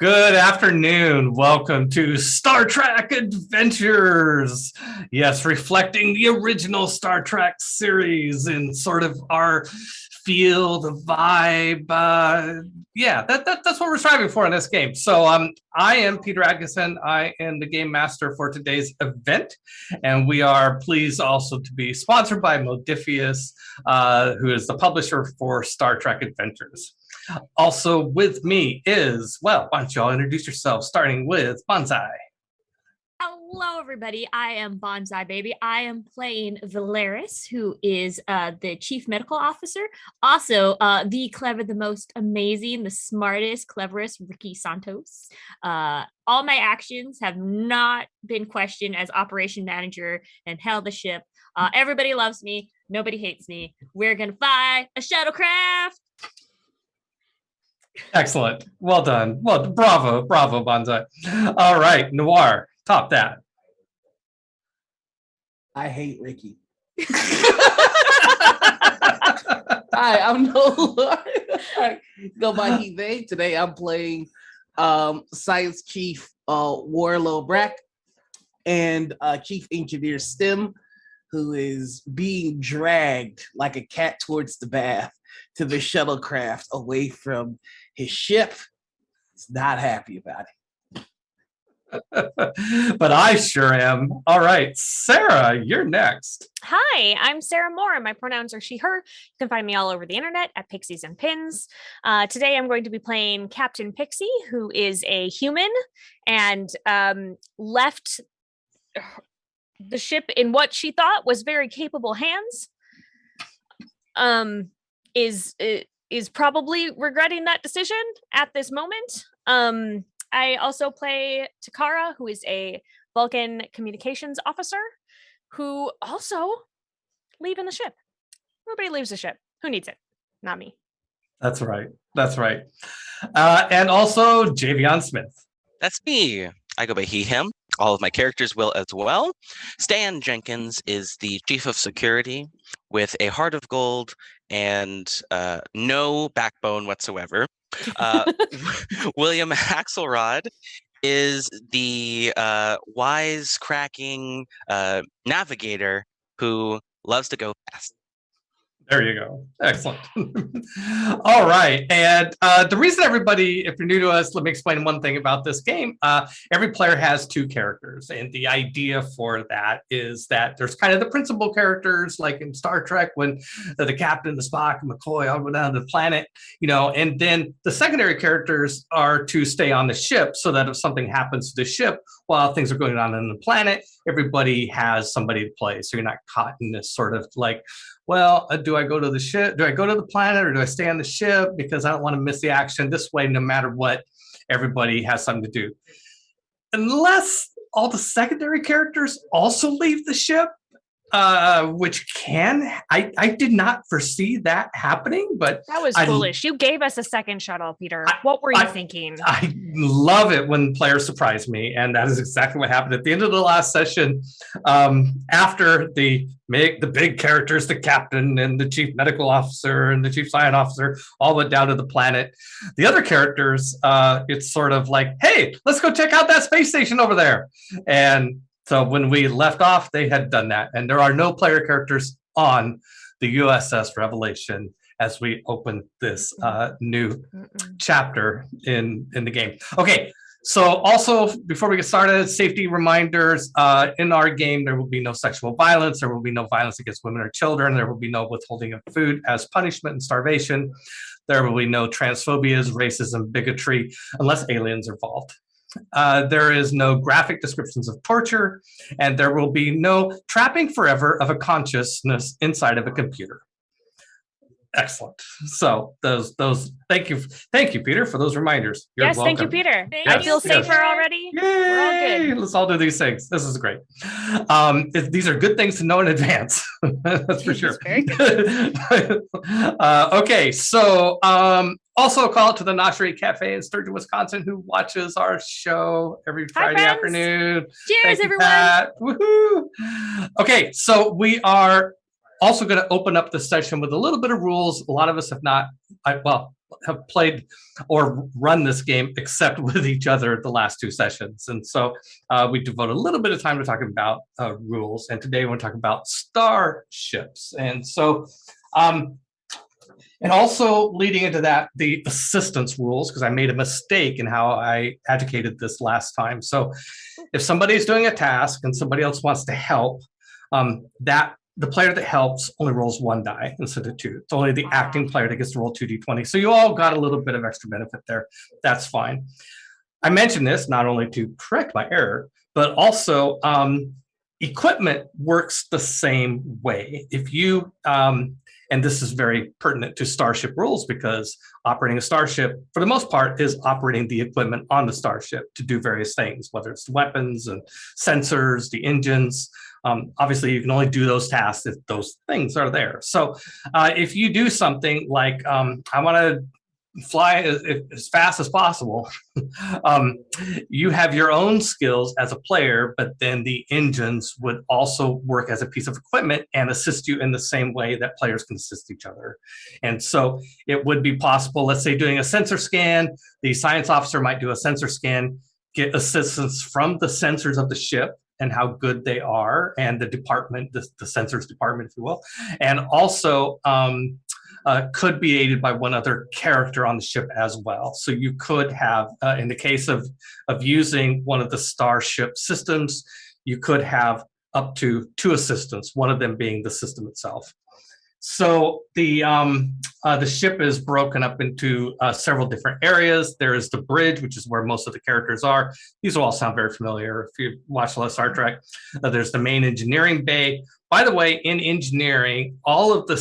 Good afternoon. Welcome to Star Trek Adventures. Yes, reflecting the original Star Trek series in sort of our feel, the vibe. That's what we're striving for in this game. So I am Peter Atkinson. I am the game master for today's event. And we are pleased also to be sponsored by Modifius, who is the publisher for Star Trek Adventures. Also with me is, well, why don't you all introduce yourselves, starting with Bonsai. Hello, everybody. I am Bonsai Baby. I am playing Valeris, who is the chief medical officer. Also, the clever, the most amazing, the smartest, cleverest Ricky Santos. All my actions have not been questioned as operation manager and held the ship. Everybody loves me. Nobody hates me. We're going to fly a shuttlecraft. Excellent. Well done. Well, bravo, Bonsai. All right, Noir, top that. I hate Ricky. Hi, I'm Noah. Go by he, they. Today I'm playing Science Chief Warlow Brack and Chief Engineer Stim, who is being dragged like a cat towards the bath to the shuttlecraft away from his ship. He's not happy about it. But I sure am. All right, Sarah, you're next. Hi, I'm Sarah Moore. My pronouns are she, her. You can find me all over the internet at Pixies and Pins. Today I'm going to be playing Captain Pixie, who is a human and left the ship in what she thought was very capable hands. Is probably regretting that decision at this moment. I also play Takara, who is a Vulcan communications officer, who also leaving the ship. Everybody leaves the ship. Who needs it? Not me. That's right. And also Javion Smith. That's me. I go by he, him. All of my characters will as well. Stan Jenkins is the chief of security with a heart of gold and no backbone whatsoever. William Axelrod is the wise-cracking navigator who loves to go fast. There you go. Excellent. All right. And the reason everybody, if you're new to us, let me explain one thing about this game. Every player has two characters. And the idea for that is that there's kind of the principal characters, like in Star Trek, when the captain, the Spock, and McCoy all go down to the planet, and then the secondary characters are to stay on the ship so that if something happens to the ship while things are going on the planet, everybody has somebody to play. So you're not caught in this sort of like, well, do I go to the ship? Do I go to the planet or do I stay on the ship? Because I don't want to miss the action. This way, no matter what, everybody has something to do. Unless all the secondary characters also leave the ship, which I did not foresee that happening, but that was foolish. You gave us a second shuttle, Peter. What were you thinking? I love it when players surprise me, and that is exactly what happened at the end of the last session. After the big characters, the captain and the chief medical officer and the chief science officer all went down to the planet. The other characters, it's sort of like, hey, let's go check out that space station over there. And so when we left off, they had done that. And there are no player characters on the USS Revelation as we open this new chapter in the game. Okay, so also, before we get started, safety reminders. In our game, there will be no sexual violence. There will be no violence against women or children. There will be no withholding of food as punishment and starvation. There will be no transphobias, racism, bigotry, unless aliens are involved. There is no graphic descriptions of torture, and there will be no trapping forever of a consciousness inside of a computer. Excellent. So those. Thank you, Peter, for those reminders. You're welcome. Thank you, Peter. I feel safer already. Yay! We're all good. Let's all do these things. This is great. These are good things to know in advance. That's for sure. Very good. Okay, so also a call out to the Noshri Cafe in Sturgeon, Wisconsin, who watches our show every Friday afternoon. Cheers, everyone. Woohoo! Okay, so we are also going to open up the session with a little bit of rules. A lot of us have not, a have played or run this game except with each other the last 2 sessions. And so we devote a little bit of time to talking about rules. And today we're talking about starships. And so, and also leading into that, the assistance rules, because I made a mistake in how I educated this last time. So if somebody's doing a task and somebody else wants to help, that the player that helps only rolls 1 die instead of 2. It's only the acting player that gets to roll 2d20. So you all got a little bit of extra benefit there. That's fine. I mentioned this not only to correct my error, but also equipment works the same way. If you, and this is very pertinent to starship rules, because operating a starship, for the most part, is operating the equipment on the starship to do various things, whether it's the weapons and sensors, the engines. Obviously, you can only do those tasks if those things are there. So if you do something like, I want to fly as fast as possible, you have your own skills as a player, but then the engines would also work as a piece of equipment and assist you in the same way that players can assist each other. And so it would be possible, let's say doing a sensor scan, the science officer might do a sensor scan, get assistance from the sensors of the ship and how good they are, and the department, the sensors department, if you will, and also could be aided by one other character on the ship as well. So you could have, in the case of using one of the starship systems, you could have up to 2 assistants, one of them being the system itself. So the ship is broken up into several different areas. There is the bridge, which is where most of the characters are. These will all sound very familiar if you watch a lot of Star Trek. There's the main engineering bay. By the way, in engineering, all of the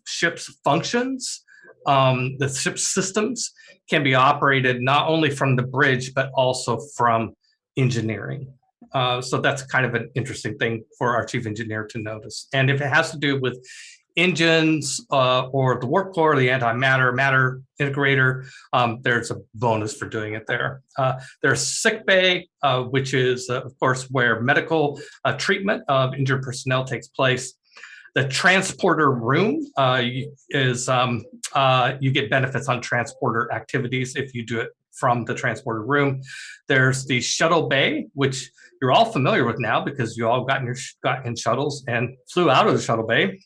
ship's functions, the ship's systems can be operated not only from the bridge, but also from engineering. So that's kind of an interesting thing for our chief engineer to notice. And if it has to do with engines or the warp core, the matter integrator, there's a bonus for doing it there. There's sick bay, which is, of course, where medical treatment of injured personnel takes place. The transporter room is, you get benefits on transporter activities if you do it from the transporter room. There's the shuttle bay, which you're all familiar with now because you all got in shuttles and flew out of the shuttle bay.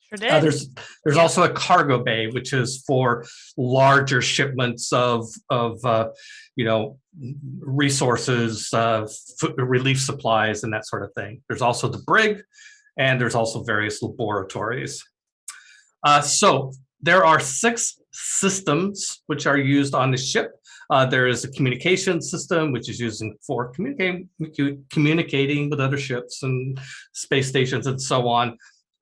Sure did. There's also a cargo bay, which is for larger shipments of resources, relief supplies, and that sort of thing. There's also the brig, and there's also various laboratories. So there are 6 systems which are used on the ship. There is a communication system, which is used for communicating with other ships and space stations and so on.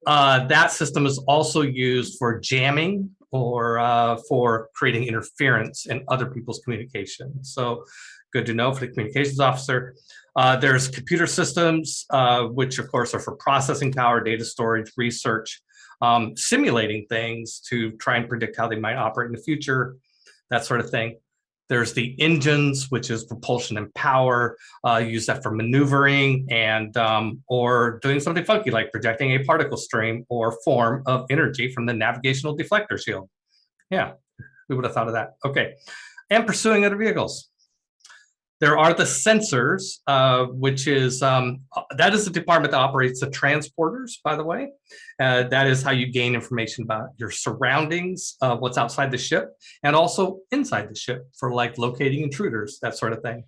That system is also used for jamming or for creating interference in other people's communication. So good to know for the communications officer. There's computer systems, which of course are for processing power, data storage, research, simulating things to try and predict how they might operate in the future, that sort of thing. There's the engines, which is propulsion and power, use that for maneuvering and or doing something funky like projecting a particle stream or form of energy from the navigational deflector shield. Yeah, we would have thought of that. Okay, and pursuing other vehicles. There are the sensors, which is, that is the department that operates the transporters, by the way. That is how you gain information about your surroundings, what's outside the ship, and also inside the ship for like locating intruders, that sort of thing.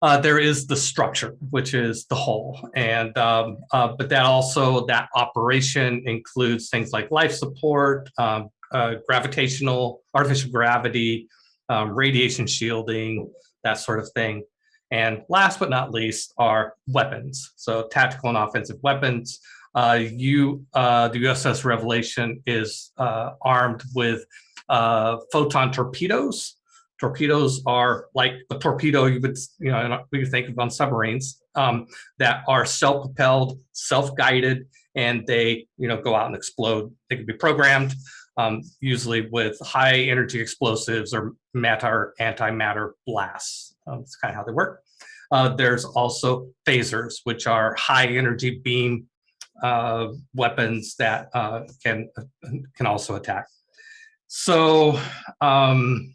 There is the structure, which is the hull. And, but that operation includes things like life support, artificial gravity, radiation shielding, that sort of thing. And last but not least are weapons. So tactical and offensive weapons. The USS Revelation is armed with photon torpedoes. Torpedoes are like a torpedo you would think of on submarines that are self-propelled, self-guided, and they go out and explode. They can be programmed. Usually with high energy explosives or antimatter blasts. That's kind of how they work. There's also phasers, which are high energy beam weapons that can also attack. So, and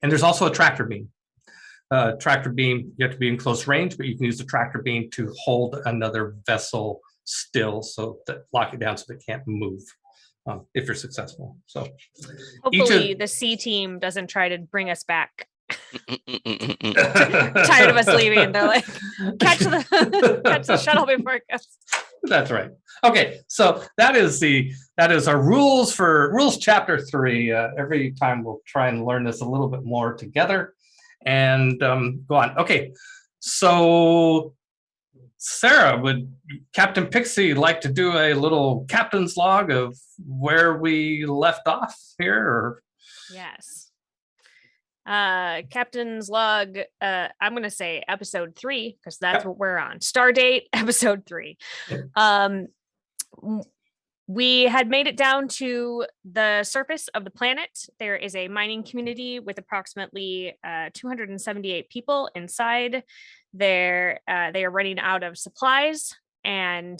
there's also a tractor beam. Tractor beam, you have to be in close range, but you can use the tractor beam to hold another vessel still, so that lock it down so they can't move if you're successful. So Hopefully the C team doesn't try to bring us back. Tired of us leaving. They're like, catch the shuttle before it goes. That's right. Okay, so that is our rules chapter 3. Every time we'll try and learn this a little bit more together and go on. Okay, so Sarah, would Captain Pixie like to do a little captain's log of where we left off here? Or? Yes. Captain's log, I'm going to say episode 3, because that's what we're on. Stardate, episode 3. We had made it down to the surface of the planet. There is a mining community with approximately 278 people inside. They are running out of supplies and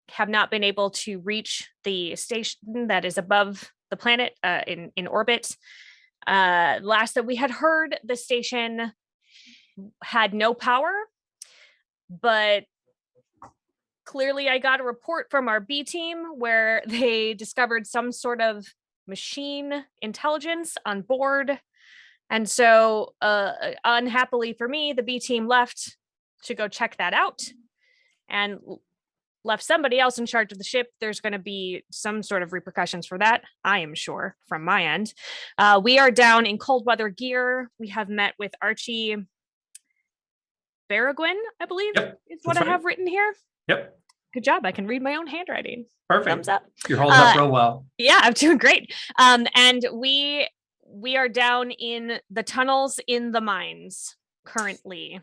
have not been able to reach the station that is above the planet in orbit. Last that we had heard, the station had no power, but clearly I got a report from our B team where they discovered some sort of machine intelligence on board. And so unhappily for me, the B team left to go check that out and left somebody else in charge of the ship. There's going to be some sort of repercussions for that, I am sure, from my end. We are down in cold weather gear. We have met with Archie Baragwin, I believe, is what I have written here. Yep. Good job. I can read my own handwriting. Perfect. Thumbs up. You're holding up real well. Yeah, I'm doing great. And we are down in the tunnels in the mines currently.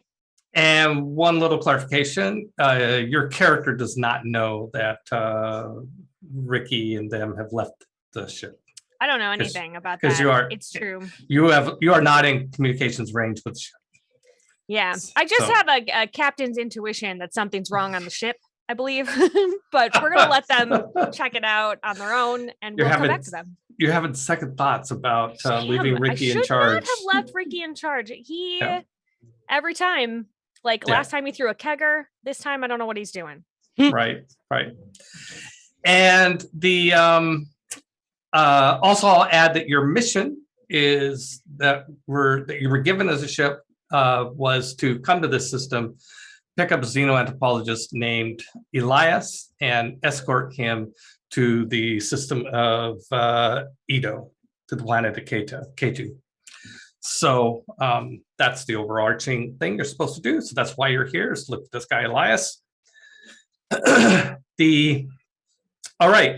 And one little clarification, your character does not know that Ricky and them have left the ship. I don't know anything about that. It's true. You are not in communications range with the ship. Yeah, I just have a captain's intuition that something's wrong on the ship, I believe. But we're going to let them check it out on their own, and we'll come back to them. You're having second thoughts about leaving Ricky in charge. I should not have left Ricky in charge. Every time, last time he threw a kegger, this time I don't know what he's doing. Right. And the also I'll add that your mission is that you were given as a ship was to come to this system, pick up a xenoanthropologist named Elias, and escort him to the system of Edo, to the planet of K2. So that's the overarching thing you're supposed to do. So that's why you're here, is to look at this guy Elias. All right,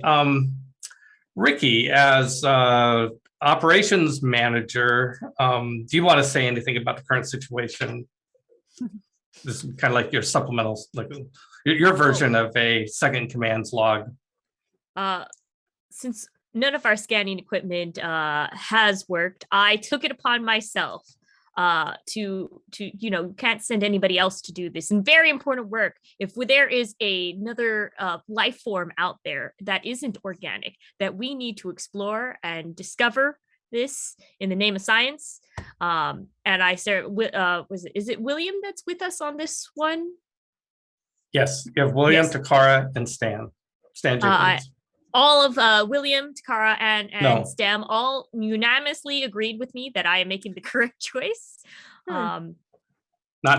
Ricky, as operations manager, do you want to say anything about the current situation? This is kind of like your supplementals, like your version of a second command's log. Since none of our scanning equipment has worked, I took it upon myself to can't send anybody else to do this, and very important work. If there is another life form out there that isn't organic, that we need to explore and discover this in the name of science. And I said, is it William that's with us on this one? Yes, you have William, Takara, and Stan Jenkins. All of William, Takara, and Stam all unanimously agreed with me that I am making the correct choice. Not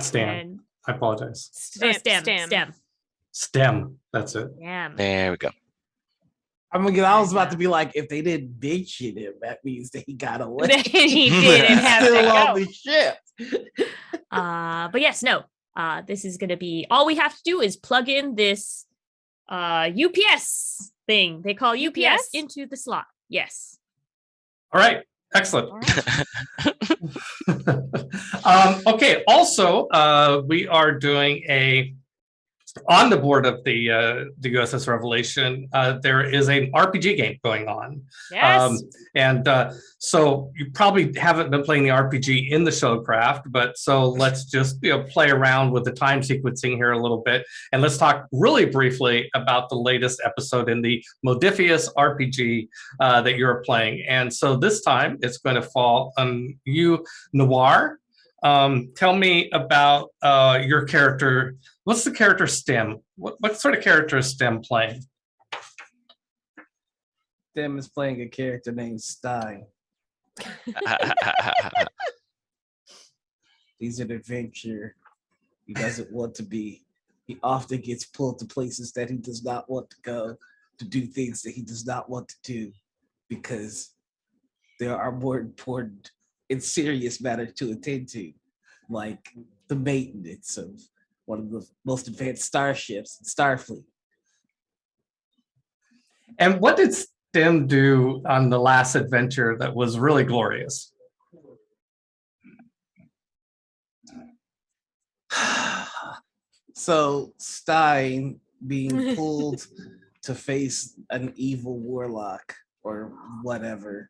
Stan. I apologize. Stem. That's it. Damn. There we go. I was about to be like, if they did big shit, that means they got away. He didn't have still to on go. the ship. But yes, no. This is going to be all we have to do is plug in this UPS thing they call UPS into the slot. Yes. All right. Excellent. All right. Okay. Also, we are doing a on the board of the USS Revelation, there is an RPG game going on. Yes. And so you probably haven't been playing the RPG in the Showcraft, but so let's just play around with the time sequencing here a little bit, and let's talk really briefly about the latest episode in the Modifius RPG that you're playing. And so this time it's going to fall on you, Noir. Tell me about your character. What's the character STEM? What sort of character is STEM playing? Stem is playing a character named Stein. He's an adventurer. He doesn't want to be. He often gets pulled to places that he does not want to go, to do things that he does not want to do, because there are more important and serious matters to attend to, like the maintenance of one of the most advanced starships in Starfleet. And what did STEM do on the last adventure that was really glorious? So Stein being pulled to face an evil warlock or whatever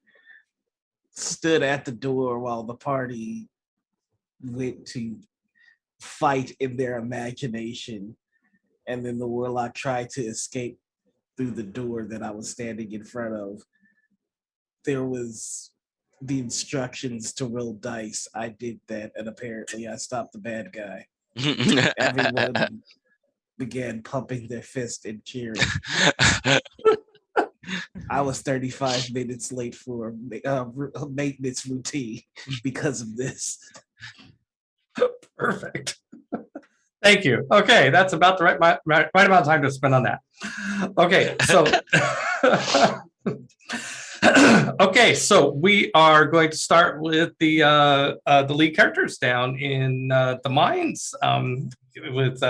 stood at the door while the party went to fight in their imagination, and then the warlock tried to escape through the door that I was standing in front of. There was the instructions to roll dice. I did that, and apparently I stopped the bad guy. Everyone began pumping their fist and cheering. I was 35 minutes late for a maintenance routine because of this. Perfect. Thank you. Okay, that's about the right amount of time to spend on that. Okay, so okay, so we are going to start with the lead characters down in the mines, with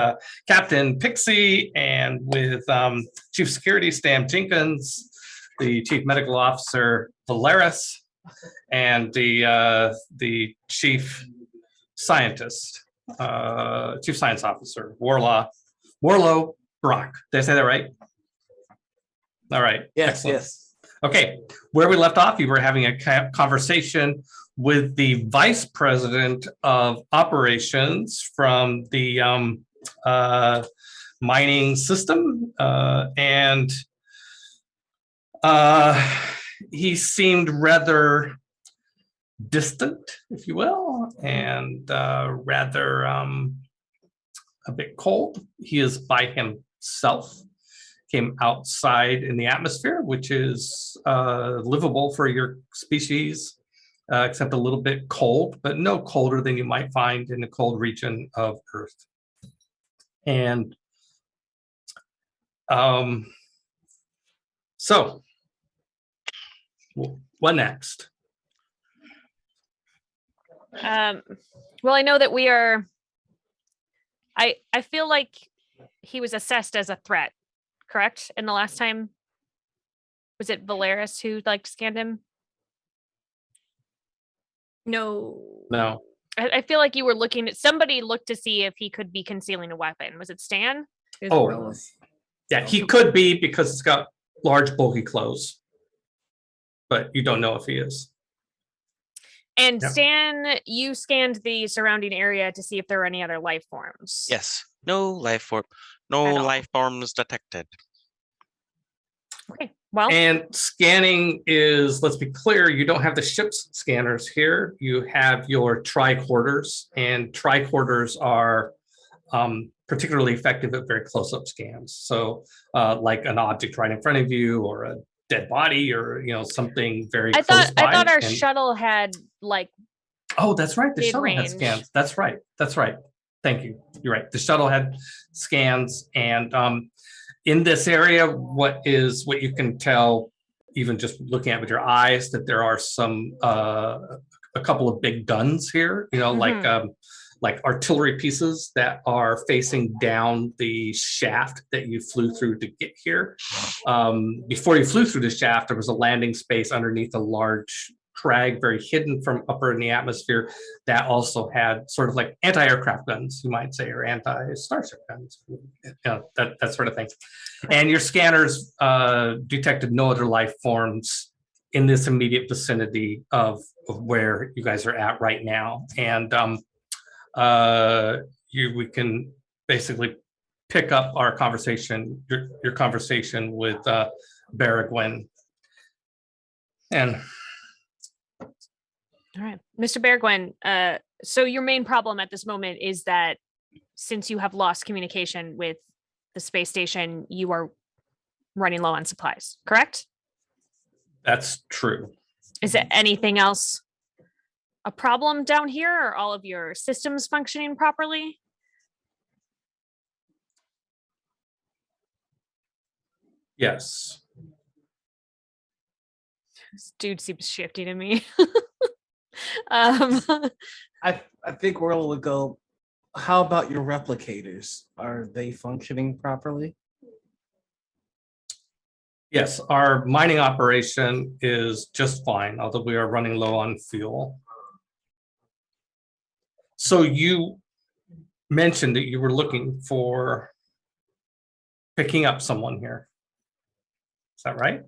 Captain Pixie and with Chief Security Stan Jenkins, the Chief Medical Officer Valeris, and the Chief Scientist, Chief Science Officer Warlow Brock. Did I say that right? All right. Yes, excellent. yes. Okay, where we left off, you were having a conversation with the Vice President of Operations from the mining system, and he seemed rather distant, if you will, and rather a bit cold. He is by himself. Came outside in the atmosphere, which is livable for your species, except a little bit cold, but no colder than you might find in the cold region of Earth. And so, what next? Well, I know that we are. I feel like he was assessed as a threat. Correct? And the last time, was it Valeris who scanned him? No. I feel like you were looking at somebody looked to see if he could be concealing a weapon. Was it Stan? Oh, yeah, he could be because it's got large, bulky clothes, but you don't know if he is. And Yep. Stan, you scanned the surrounding area to see if there were any other life forms. Yes. No life At all. life forms detected. Okay. Well, And scanning is, let's be clear, you don't have the ship's scanners here. You have your tricorders, and tricorders are particularly effective at very close-up scans. So like an object right in front of you, or a dead body, or something very I close by. thought our And- shuttle had Oh, that's right. The Mid shuttle had range. scans. That's right. Thank you. You're right. The shuttle had scans, and in this area, what you can tell, even just looking at it with your eyes, that there are some a couple of big guns here. Like artillery pieces that are facing down the shaft that you flew through to get here. Before you flew through the shaft, there was a landing space underneath a large crag, very hidden from upper in the atmosphere, that also had sort of like anti-aircraft guns, you might say, or anti-starship guns, that sort of thing. And your scanners detected no other life forms in this immediate vicinity of where you guys are at right now. And we can basically pick up our conversation, your conversation with Baragwin. And all right, Mr. Bergwin, so your main problem at this moment is that since you have lost communication with the space station, you are running low on supplies, correct? That's true. Is there anything else a problem down here? Are all of your systems functioning properly? Yes. This dude seems shifty to me. I think Whirl would go, how about your replicators? Are they functioning properly? Yes, our mining operation is just fine, although we are running low on fuel. So you mentioned that you were looking for picking up someone here. Is that right?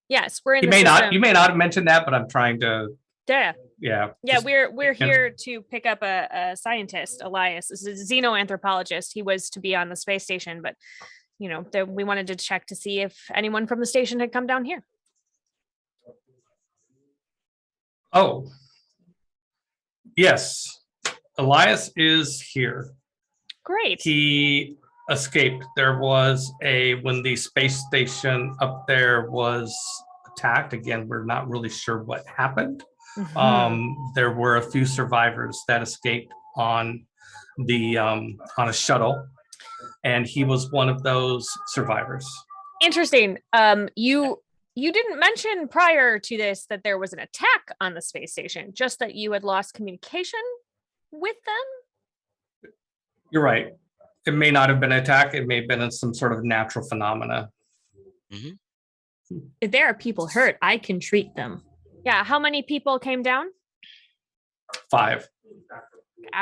Yes, we're in You the may system. not have mentioned that, but I'm trying to. Yeah. Yeah. We're here to pick up a scientist, Elias. This is a xenoanthropologist. He was to be on the space station, but we wanted to check to see if anyone from the station had come down here. Oh, yes. Elias is here. Great. He escaped. There was when the space station up there was attacked. Again, we're not really sure what happened. There were a few survivors that escaped on a shuttle, and he was one of those survivors. Interesting. You didn't mention prior to this that there was an attack on the space station, just that you had lost communication with them? You're right. It may not have been an attack. It may have been some sort of natural phenomena. Mm-hmm. If there are people hurt, I can treat them. Yeah. How many people came down? 5.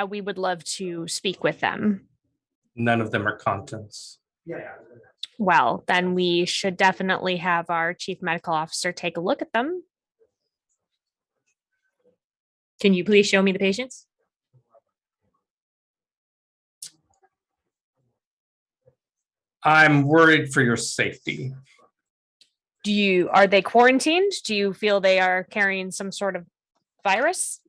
We would love to speak with them. None of them are contents. Well, then we should definitely have our chief medical officer take a look at them. Can you please show me the patients? I'm worried for your safety. Are they quarantined? Do you feel they are carrying some sort of virus?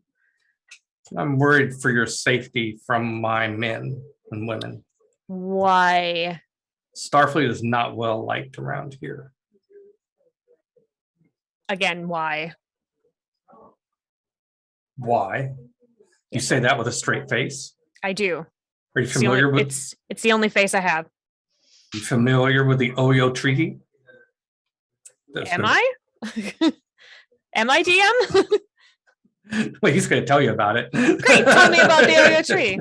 I'm worried for your safety from my men and women. Why? Starfleet is not well liked around here. Again, why? Why? You say that with a straight face? I do. Are you familiar with? It's the only face I have. You familiar with the Oyo Treaty? Am I? Am I DM? Well, he's going to tell you about it. Great. Tell me about the Oyo Treaty.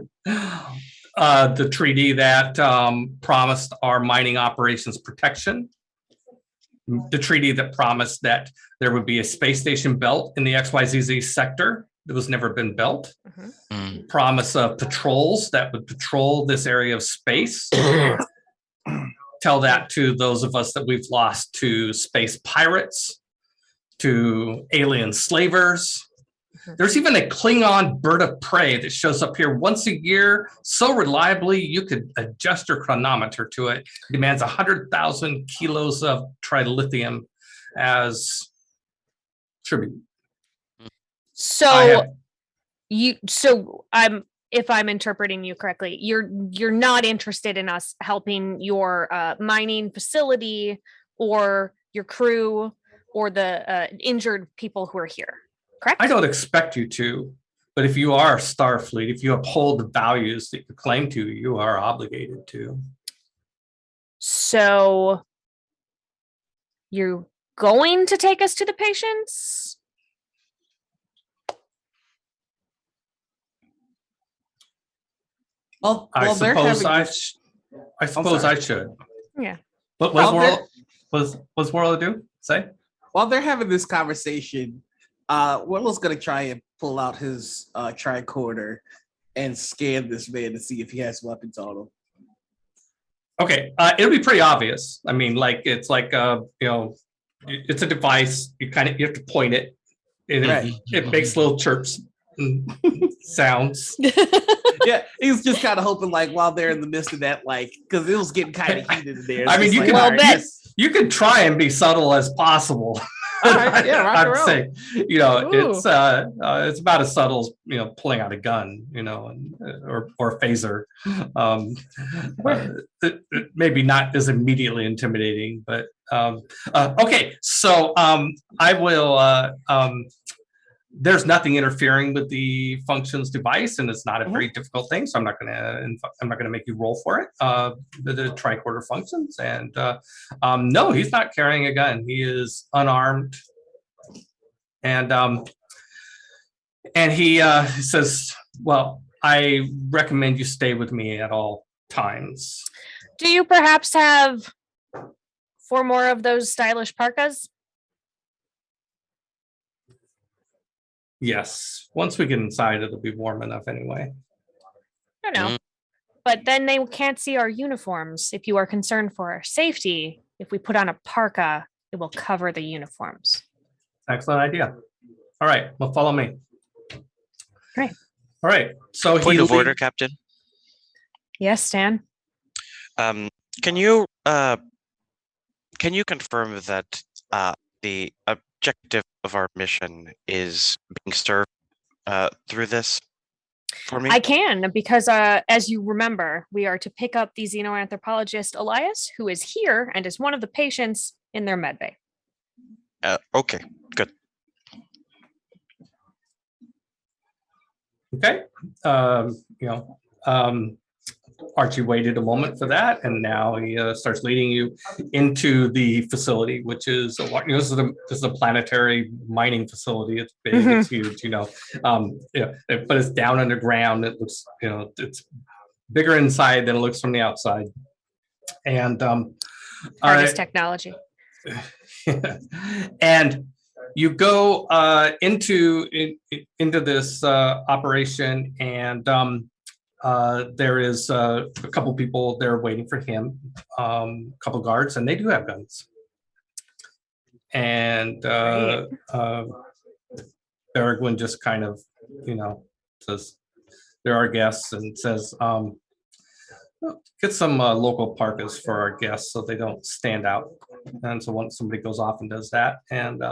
The treaty that promised our mining operations protection. The treaty that promised that there would be a space station built in the XYZZ sector that was never been built. Mm. Promise of patrols that would patrol this area of space. Tell that to those of us that we've lost to space pirates, to alien slavers. There's even a Klingon bird of prey that shows up here once a year so reliably you could adjust your chronometer to it. Demands 100,000 kilos of trilithium as tribute. So if I'm interpreting you correctly, you're not interested in us helping your mining facility or your crew or the injured people who are here, correct? I don't expect you to, but if you are Starfleet, if you uphold the values that you claim to, you are obligated to. So you're going to take us to the patients? Well, I they're suppose having I suppose I should. Yeah. What was World do? Say? while they're having this conversation, Willow's gonna try and pull out his tricorder and scan this man to see if he has weapons on him. Okay, it'll be pretty obvious. I mean, like it's like it's a device. You have to point it, and Right. it makes little chirps and sounds. Yeah, he was just kind of hoping, like, while they're in the midst of that, like, because it was getting kind of heated in there. I mean, you like, can all right, yes. you can try and be subtle as possible. All right, yeah, rock and roll. saying, it's about as subtle as pulling out a gun, or a phaser. Maybe not as immediately intimidating, but okay. So I will. There's nothing interfering with the functions device, and it's not a very difficult thing. So I'm not gonna make you roll for it. The tricorder functions, and no, he's not carrying a gun. He is unarmed, and he says, "Well, I recommend you stay with me at all times." Do you perhaps have 4 more of those stylish parkas? Yes. Once we get inside, it'll be warm enough anyway. I don't know. But then they can't see our uniforms. If you are concerned for our safety, if we put on a parka, it will cover the uniforms. Excellent idea. All right. Well, follow me. Great. All right. So Point of order, Captain. Yes, Stan. Can you confirm that the objective of our mission is being served through this for me? I can, because as you remember, we are to pick up the xenoanthropologist Elias, who is here and is one of the patients in their med bay. Okay, good. Okay. Archie waited a moment for that, and now he starts leading you into the facility, which is this is a planetary mining facility. It's big, it's huge, but it's down underground. It looks, it's bigger inside than it looks from the outside. And Hardest technology. And you go into this operation, and there is a couple people there waiting for him, a couple guards, and they do have guns. And Bergwin just kind of, says, "There are guests," and says, "Get some local parkas for our guests so they don't stand out." And so once somebody goes off and does that, and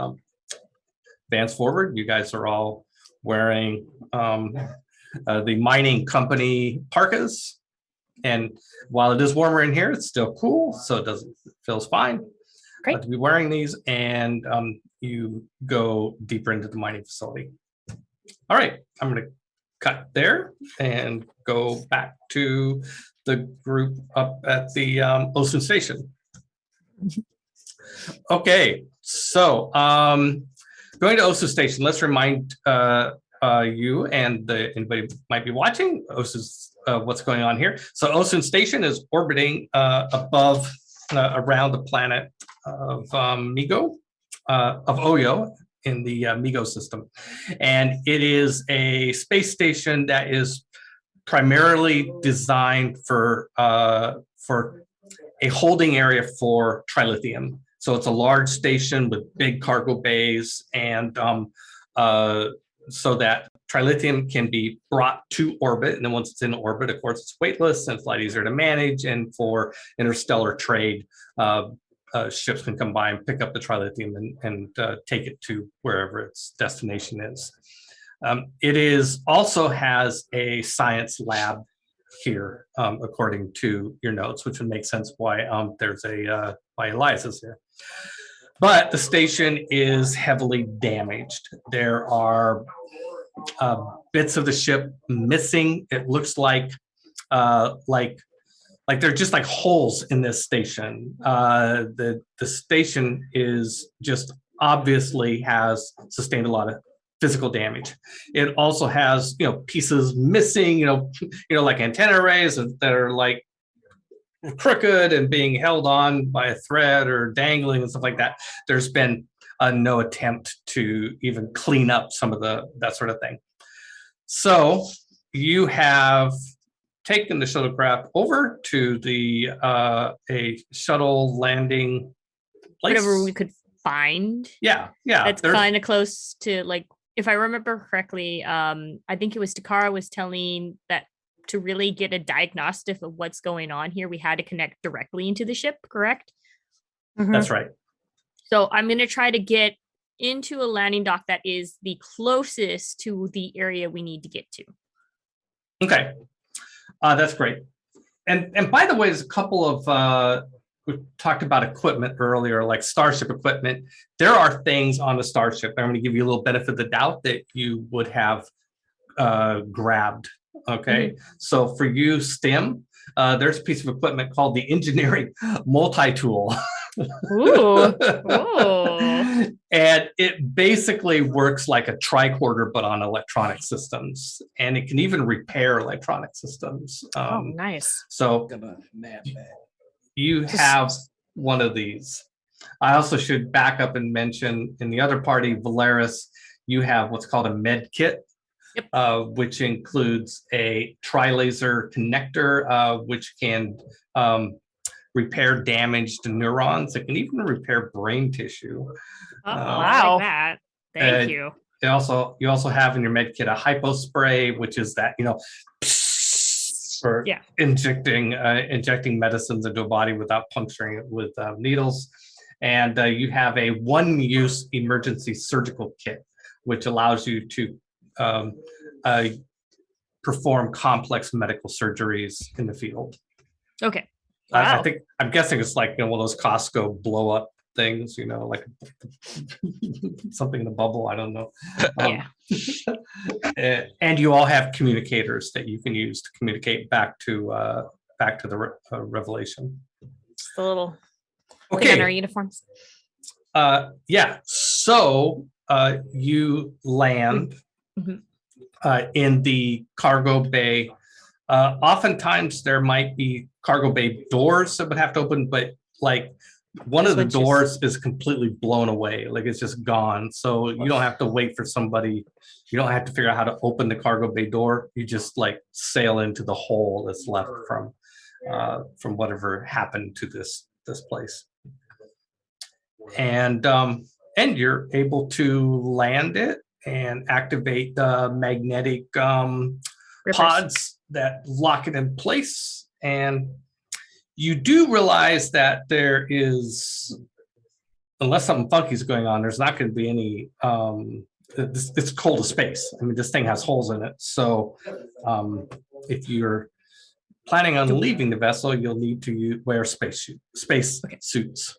advance forward, you guys are all wearing the mining company parkas, and while it is warmer in here, it's still cool, so it feels fine. Great. To be wearing these, and you go deeper into the mining facility. All right, I'm going to cut there and go back to the group up at the Ocean Station. Okay, so going to Osu Station, let's remind you and anybody who might be watching Osu's what's going on here. So Osu Station is orbiting above around the planet of Migo, of Oyo in the Migo system, and it is a space station that is primarily designed for a holding area for trilithium. So it's a large station with big cargo bays, and so that trilithium can be brought to orbit. And then once it's in orbit, of course, it's weightless and it's a lot easier to manage. And for interstellar trade, ships can come by and pick up the trilithium and take it to wherever its destination is. It also has a science lab here, according to your notes, which would make sense why why Elias is here. But the station is heavily damaged. There are bits of the ship missing. It looks like they're just like holes in this station. The station is just obviously has sustained a lot of physical damage. It also has pieces missing, like antenna arrays that are like crooked and being held on by a thread or dangling and stuff like that. There's been no attempt to even clean up some of that sort of thing. So you have taken the shuttlecraft over to a shuttle landing place. Whatever we could find. Yeah. That's kind of close to, like, if I remember correctly, I think it was Takara was telling that to really get a diagnostic of what's going on here, we had to connect directly into the ship, correct? That's right. So I'm going to try to get into a landing dock that is the closest to the area we need to get to. Okay. That's great. And by the way, there's a couple of, we talked about equipment earlier, like Starship equipment. There are things on the Starship, I'm going to give you a little benefit of the doubt, that you would have grabbed. Okay. So for you, STEM, there's a piece of equipment called the Engineering Multi-Tool. Ooh. And it basically works like a tricorder, but on electronic systems. And it can even repair electronic systems. Nice. So you have one of these. I also should back up and mention, in the other party, Valeris, you have what's called a med kit. Yep. Which includes a tri-laser connector, which can repair damaged neurons. It can even repair brain tissue. Wow. Like that. Thank you. You also have in your med kit a hypo spray, which is that, for injecting medicines into a body without puncturing it with needles. And you have a one-use emergency surgical kit, which allows you to perform complex medical surgeries in the field. Okay. Wow. I'm guessing it's like one of those Costco blow up things, like something in a bubble. I don't know. And you all have communicators that you can use to communicate back to the revelation. It's the little thing on our uniforms. So you land in the cargo bay. Oftentimes there might be cargo bay doors that would have to open, but like one of the doors is completely blown away, like it's just gone. So you don't have to wait for somebody. You don't have to figure out how to open the cargo bay door. You just like sail into the hole that's left from whatever happened to this place. And you're able to land it and activate the magnetic pods that lock it in place. And you do realize that there is, unless something funky is going on, there's not going to be any, it's cold as space. I mean, this thing has holes in it. So if you're planning on leaving the vessel, you'll need to wear space suits.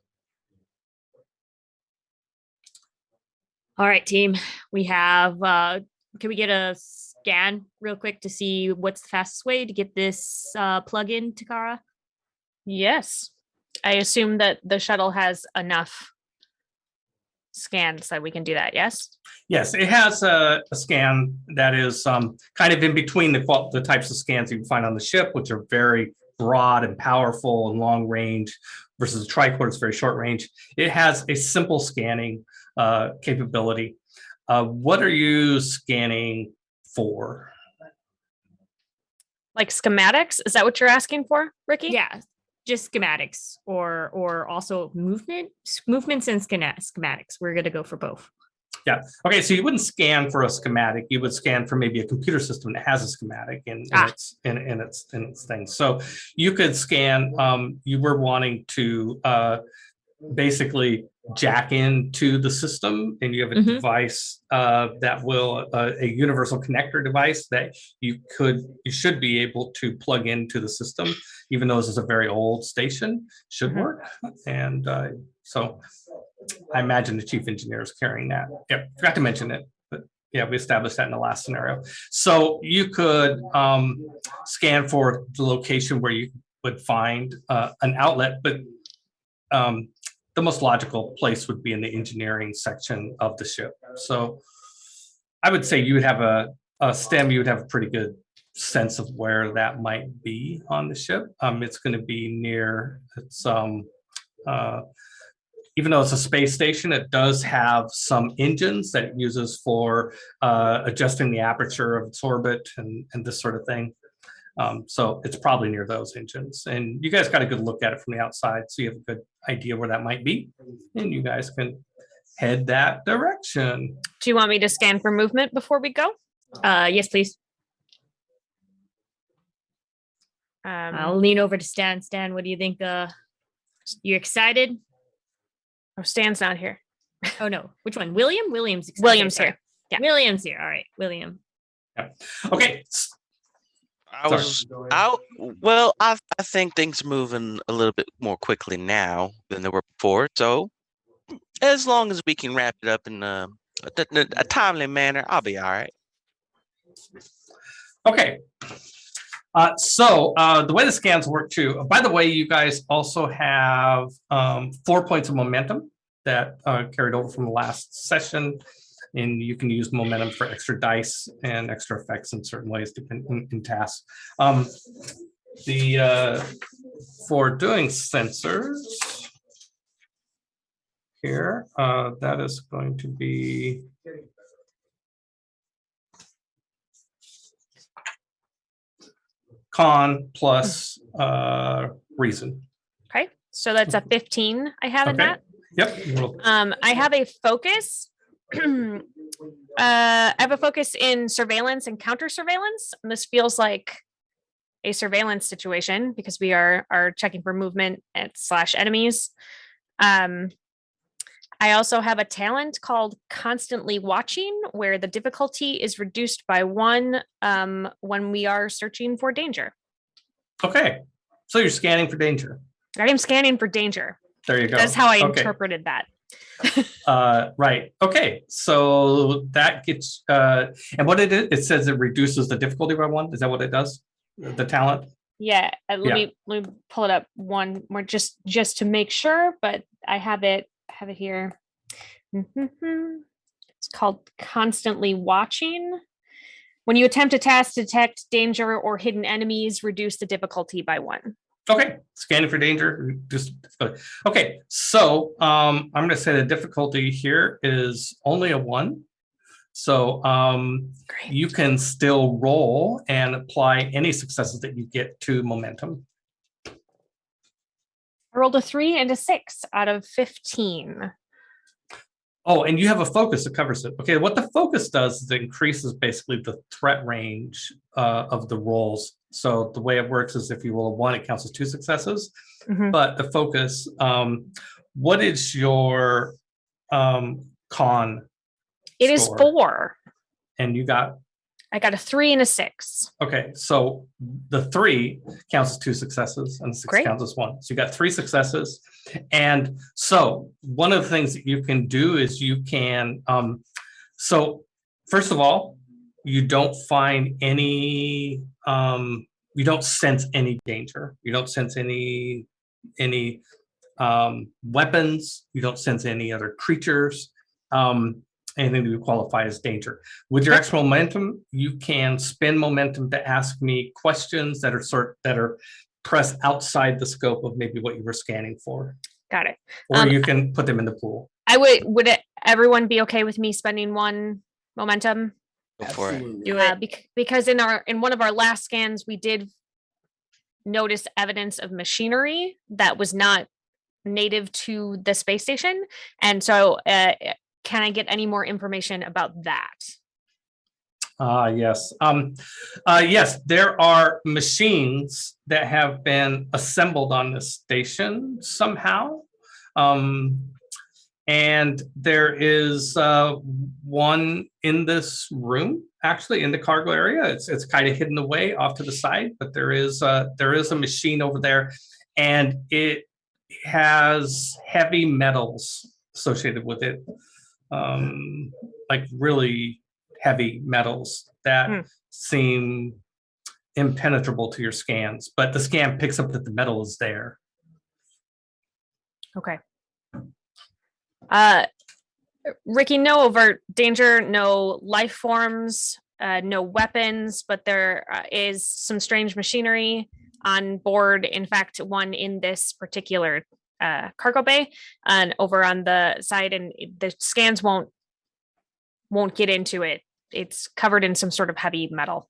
All right, team. We have, can we get a scan real quick to see what's the fastest way to get this plug in, Takara? Yes. I assume that the shuttle has enough scans that we can do that, yes? Yes, it has a scan that is kind of in between the types of scans you can find on the ship, which are very broad and powerful and long range, versus the tricorder is very short range. It has a simple scanning capability. What are you scanning for? Like schematics? Is that what you're asking for, Ricky? Yeah, just schematics or also movements and schematics. We're going to go for both. Yeah. Okay. So you wouldn't scan for a schematic. You would scan for maybe a computer system that has a schematic in its thing. So you could scan. You were wanting to basically jack into the system, and you have a device that will a universal connector device that you should be able to plug into the system, even though this is a very old station. Should work. And so I imagine the chief engineer is carrying that. Yep, forgot to mention it, but yeah, we established that in the last scenario. So you could scan for the location where you would find an outlet, but the most logical place would be in the engineering section of the ship. So I would say you would have a STEM, you would have a pretty good sense of where that might be on the ship. It's going to be near, even though it's a space station, it does have some engines that it uses for adjusting the aperture of its orbit and this sort of thing. So it's probably near those engines. And you guys got a good look at it from the outside, so you have a good idea where that might be. And you guys can head that direction. Do you want me to scan for movement before we go? Yes, please. I'll lean over to Stan. Stan, what do you think? You excited? Oh, Stan's not here. Oh no, which one? William? William's excited. William's Sorry. here. Yeah. William's here. All right, William. Okay. I think things are moving a little bit more quickly now than they were before. So as long as we can wrap it up in a timely manner, I'll be all right. Okay. So the way the scans work too, by the way, you guys also have 4 points of momentum that carried over from the last session. And you can use momentum for extra dice and extra effects in certain ways depending in tasks. For doing sensors here, that is going to be con plus reason. Okay, so that's a 15 I have in that. Yep. I have a focus. I have a focus in surveillance and counter surveillance. And this feels like a surveillance situation because we are checking for movement / enemies. I also have a talent called Constantly Watching, where the difficulty is reduced by 1 when we are searching for danger. Okay, so you're scanning for danger. I am scanning for danger. There you go. That's how I interpreted that. Right. Okay. So that gets and what it says it reduces the difficulty by 1. Is that what it does? The talent? Yeah. Let me pull it up one more just to make sure, but I have it here. It's called Constantly Watching. When you attempt a task to detect danger or hidden enemies, reduce the difficulty by 1. Okay, scanning for danger. Okay, so I'm going to say the difficulty here is only a 1. So you can still roll and apply any successes that you get to momentum. I rolled a 3 and a 6 out of 15. Oh, and you have a focus that covers it. Okay, what the focus does is it increases basically the threat range of the rolls. So the way it works is if you roll a 1, it counts as 2 successes. Mm-hmm. But the focus, what is your con? It is 4. And you got? I got a 3 and a 6. Okay, so the 3 counts as 2 successes and the 6 counts as 1. So you got 3 successes. And so one of the things that you can do is you can, so first of all, you don't find any, you don't sense any danger. You don't sense any weapons. You don't sense any other creatures. Anything that would qualify as danger. With your extra momentum, you can spend momentum to ask me questions that are pressed outside the scope of maybe what you were scanning for. Got it. Or you can put them in the pool. Everyone be okay with me spending 1 momentum? Go for it. Do it. Because in one of our last scans, we did notice evidence of machinery that was not native to the space station, and so can I get any more information about that? Yes. Yes, there are machines that have been assembled on this station somehow. And there is one in this room, actually in the cargo area. It's kind of hidden away off to the side, but there is a machine over there, and it has heavy metals associated with it. Like really heavy metals that seem impenetrable to your scans, but the scan picks up that the metal is there. Okay. Ricky, no overt danger, no life forms, no weapons, but there is some strange machinery on board. In fact, one in this particular cargo bay and over on the side, and the scans won't get into it. It's covered in some sort of heavy metal.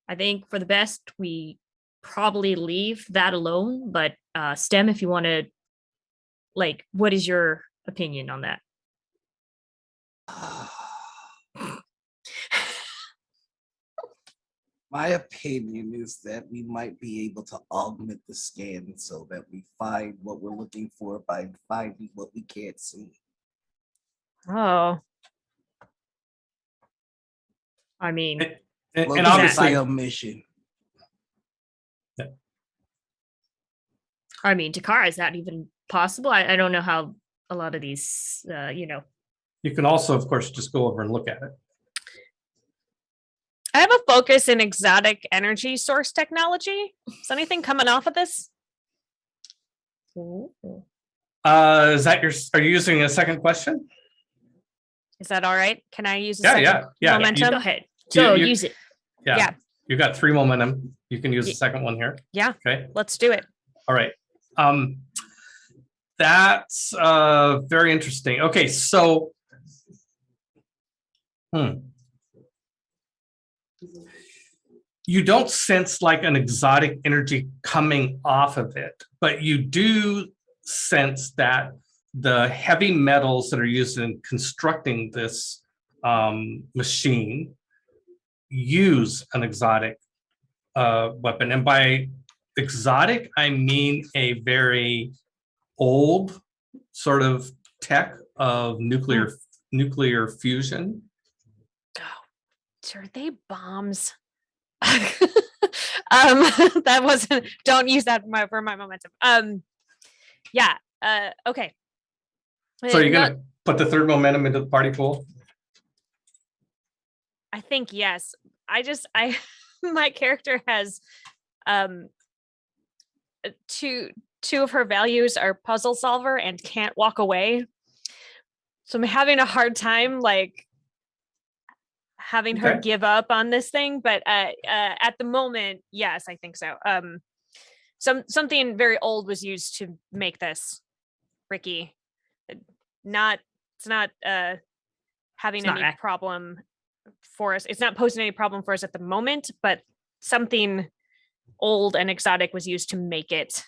I think for the best, we probably leave that alone. But Stem, if you want to, like, what is your opinion on that? My opinion is that we might be able to augment the scan so that we find what we're looking for by finding what we can't see. Oh, I mean, And Look, obviously, a mission. Takara, is that even possible? I don't know how a lot of these, you can also, of course, just go over and look at it. I have a focus in exotic energy source technology. Is anything coming off of this? Is that are you using a second question? Is that all right? Can I use a Yeah, second yeah. momentum? go ahead. So you- use it. Yeah. You got 3 momentum. You can use the second one here. Yeah. Okay. Let's do it. All right. That's very interesting. Okay, so you don't sense like an exotic energy coming off of it, but you do sense that the heavy metals that are used in constructing this machine use an exotic weapon. And by exotic, I mean a very old sort of tech of nuclear fusion. Oh, are they bombs? That wasn't. Don't use that for my momentum. Yeah. Okay. So you're gonna put the third momentum into the party pool? I think yes. My character has two of her values are puzzle solver and can't walk away. So I'm having a hard time like having her give up on this thing, but at the moment, yes, I think so. Something very old was used to make this, Ricky. It's not having any problem for us. It's not posing any problem for us at the moment, but something old and exotic was used to make it.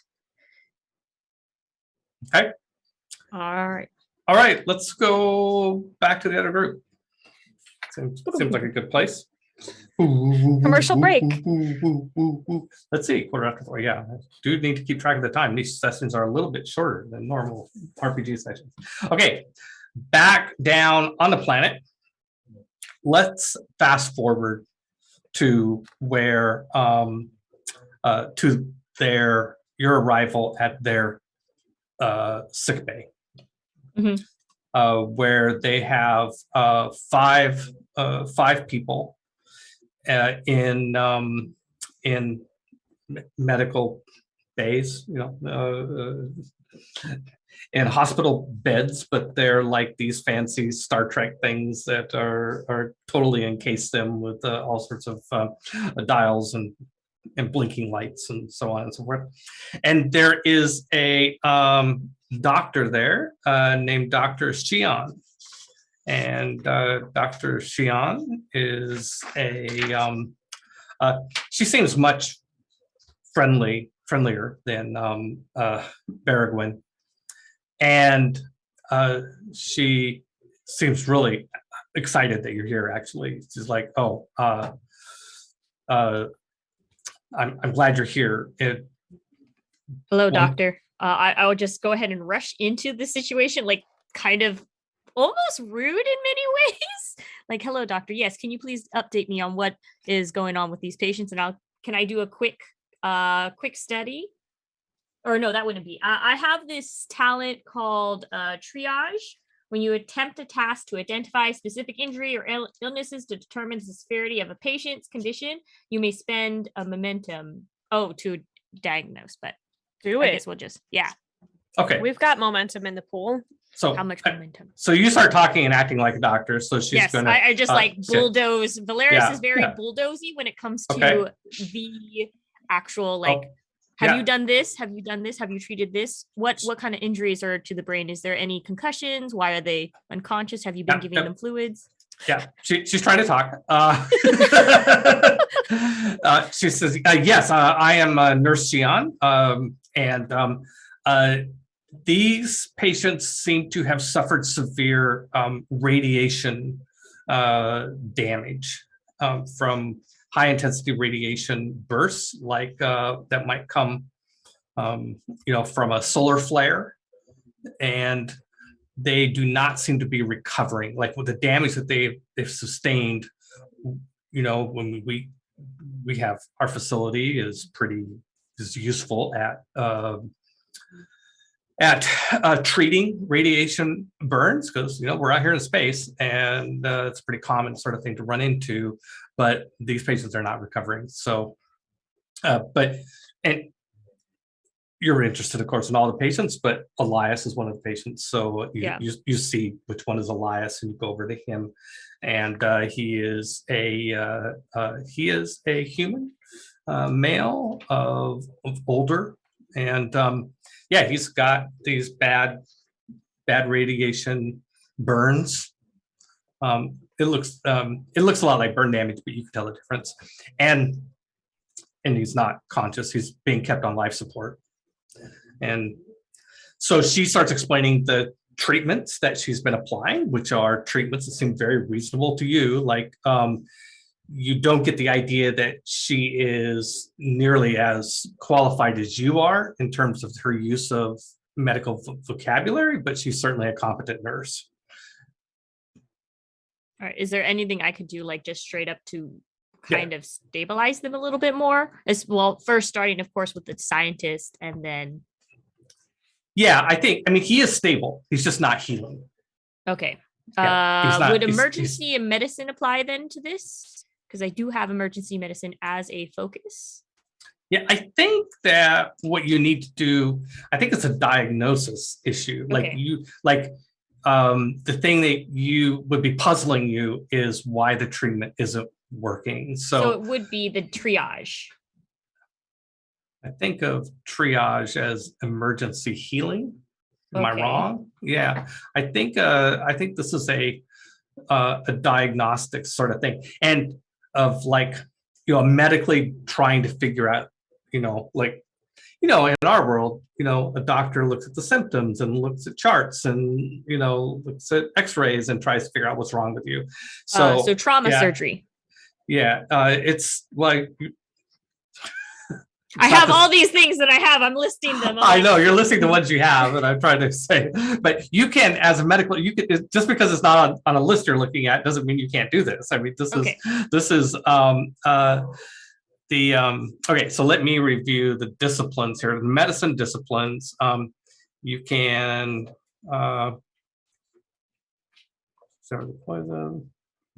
Okay. All right. Let's go back to the other group. Seems like a good place. Commercial break. Let's see, 4:15. Yeah, do need to keep track of the time. These sessions are a little bit shorter than normal RPG sessions. Okay, back down on the planet. Let's fast forward to where your arrival at their sick bay, where they have five people in medical bays, in hospital beds, but they're like these fancy Star Trek things that are totally encased them with all sorts of dials and blinking lights and so on and so forth. And there is a doctor there named Dr. Xian. And Dr. Xian is she seems much friendlier than Baragwin. And she seems really excited that you're here, actually. She's like, I'm glad you're here. Hello, doctor. I would just go ahead and rush into the situation, like kind of almost rude in many ways. Like, hello, doctor. Yes, can you please update me on what is going on with these patients? And can I do a quick study? Or no, that wouldn't be. I have this talent called triage. When you attempt a task to identify specific injury or illnesses to determine the severity of a patient's condition, you may spend a momentum to diagnose. But I guess we'll just, Okay. We've got momentum in the pool. So how much momentum? So you start talking and acting like a doctor. So she's gonna. I just like bulldoze. Valeris is very bulldozy when it comes to the actual like yeah. have you done this? Have you done this? Have you treated this? What kind of injuries are to the brain? Is there any concussions? Why are they unconscious? Have you been giving them fluids? Yeah, she's trying to talk. She says, yes, I am Nurse Xian, and these patients seem to have suffered severe radiation damage from high intensity radiation bursts, like that might come, from a solar flare, and they do not seem to be recovering. Like with the damage that they've sustained, when we have our facility is useful at treating radiation burns, because we're out here in space, and it's a pretty common sort of thing to run into. But these patients are not recovering. So, and you're interested, of course, in all the patients, but Elias is one of the patients. So you see which one is Elias, and you go over to him, and he is a human male of older, and he's got these bad radiation burns. It looks a lot like burn damage, but you can tell the difference. And he's not conscious. He's being kept on life support. And so she starts explaining the treatments that she's been applying, which are treatments that seem very reasonable to you. Like, you don't get the idea that she is nearly as qualified as you are in terms of her use of medical vocabulary, but she's certainly a competent nurse. All right. Is there anything I could do, like just straight up to kind of stabilize them a little bit more? As well, first starting, of course, with the scientist, and then. Yeah, I mean, he is stable. He's just not healing. Okay. Yeah, would emergency medicine apply then to this? Because I do have emergency medicine as a focus. Yeah, I think that what you need to do, I think it's a diagnosis issue. Okay. The thing that you would be puzzling you is why the treatment isn't working. So it would be the triage. I think of triage as emergency healing. Am I wrong? Yeah, I think this is a diagnostic sort of thing, and of medically trying to figure out, in our world, a doctor looks at the symptoms and looks at charts and looks at X-rays and tries to figure out what's wrong with you. So trauma surgery. Yeah, it's like. I have all these things that I have. I'm listing them. I know you're listing the ones you have, and I'm trying to say, but you can, as a medical, just because it's not on a list you're looking at doesn't mean you can't do this. I mean, this is okay. So let me review the disciplines here. The medicine disciplines. You can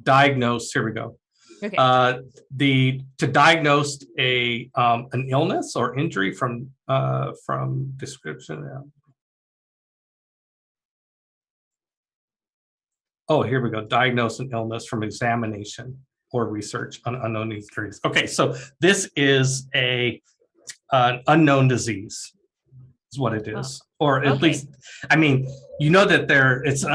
diagnose. Here we go. Okay. To diagnose an illness or injury from description. Oh, here we go. Diagnose an illness from examination or research on unknown injuries. Okay, so this is an unknown disease, is what it is, or at least, I mean, that it's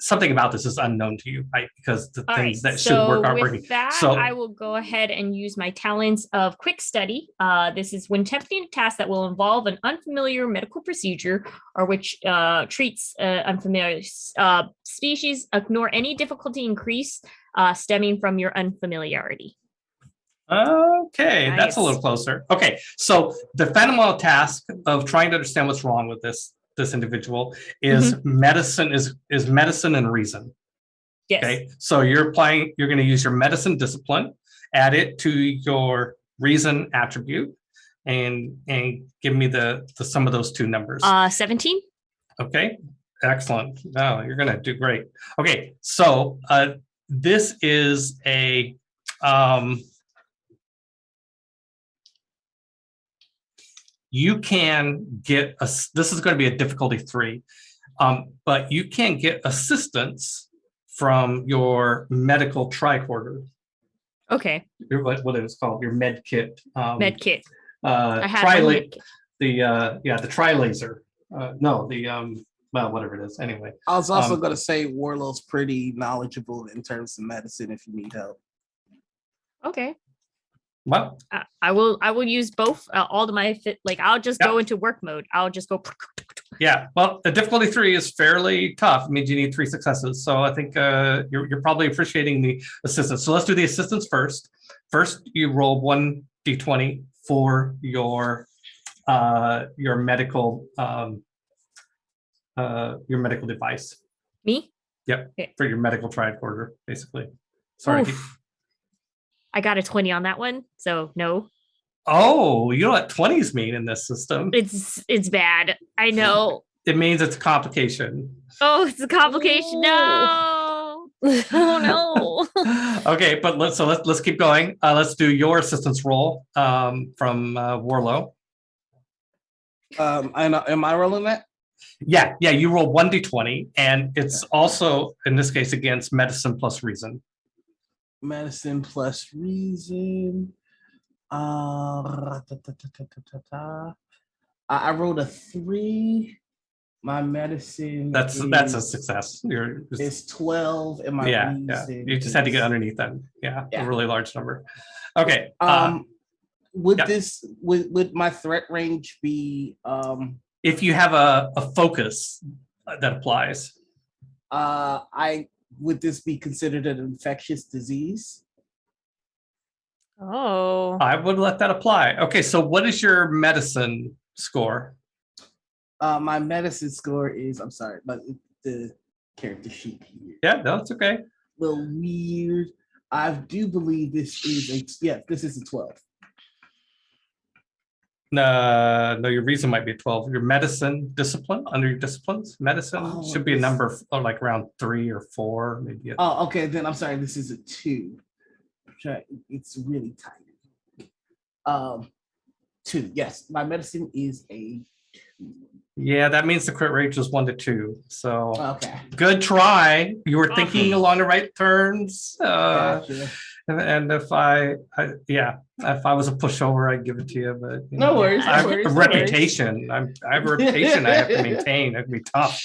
something about this is unknown to you, right? Because the things that should work aren't working. So I will go ahead and use my talents of quick study. This is when attempting a task that will involve an unfamiliar medical procedure or which treats unfamiliar species, ignore any difficulty increase stemming from your unfamiliarity. Okay, that's a little closer. Okay, so the fundamental task of trying to understand what's wrong with this individual is medicine and reason. Yes. Okay, so you're going to use your medicine discipline, add it to your reason attribute, and give me the sum of those two numbers. 17. Okay, excellent. Oh, you're going to do great. Okay, so this is a you can get this is going to be a difficulty 3, but you can get assistance from your medical tricorder. Okay. What it was called, your med kit. Med kit. I had one med kit. the tri laser. No, well, whatever it is. Anyway, I was also going to say Warlow's pretty knowledgeable in terms of medicine if you need help. Okay. what? I will use both all of my fit. Like I'll just go into work mode. I'll just go. Yeah. Well, the difficulty 3 is fairly tough. It means you need 3 successes. So I think you're probably appreciating the assistance. So let's do the assistance first. First, you roll 1d20 for your medical device. Me? Yep. Okay. For your medical tricorder, basically. Sorry. Oof. I got a 20 on that one, so no. Oh, you know what 20s mean in this system? It's bad. I know. It means it's a complication. Oh, it's a complication. No. Oh no. Okay, but let's keep going. Let's do your assistance roll from Warlow. Am I rolling that? Yeah, you roll 1d20, and it's also in this case against medicine plus reason. Medicine plus reason. I rolled a 3. My medicine. That's a success. It's 12, and my reason. You just had to get underneath that. Yeah, a really large number. Okay. Would my threat range be? If you have a focus that applies. Would this be considered an infectious disease? Oh. I would let that apply. Okay, so what is your medicine score? My medicine score is, I'm sorry, but the character sheet here. Yeah, no, it's okay. A little weird. I do believe this is a 12. No, your reason might be 12. Your medicine discipline, under your disciplines, medicine should be a number of like around 3 or 4, maybe. Okay, then I'm sorry, this is a 2. It's really tiny. 2, yes. My medicine is a 2. Yeah, that means the crit range was 1 to 2. So okay. Good try. You were thinking along the right turns. Gotcha. And if I was a pushover, I'd give it to you. But no worries. I have a reputation. I have a reputation I have to maintain. It'd be tough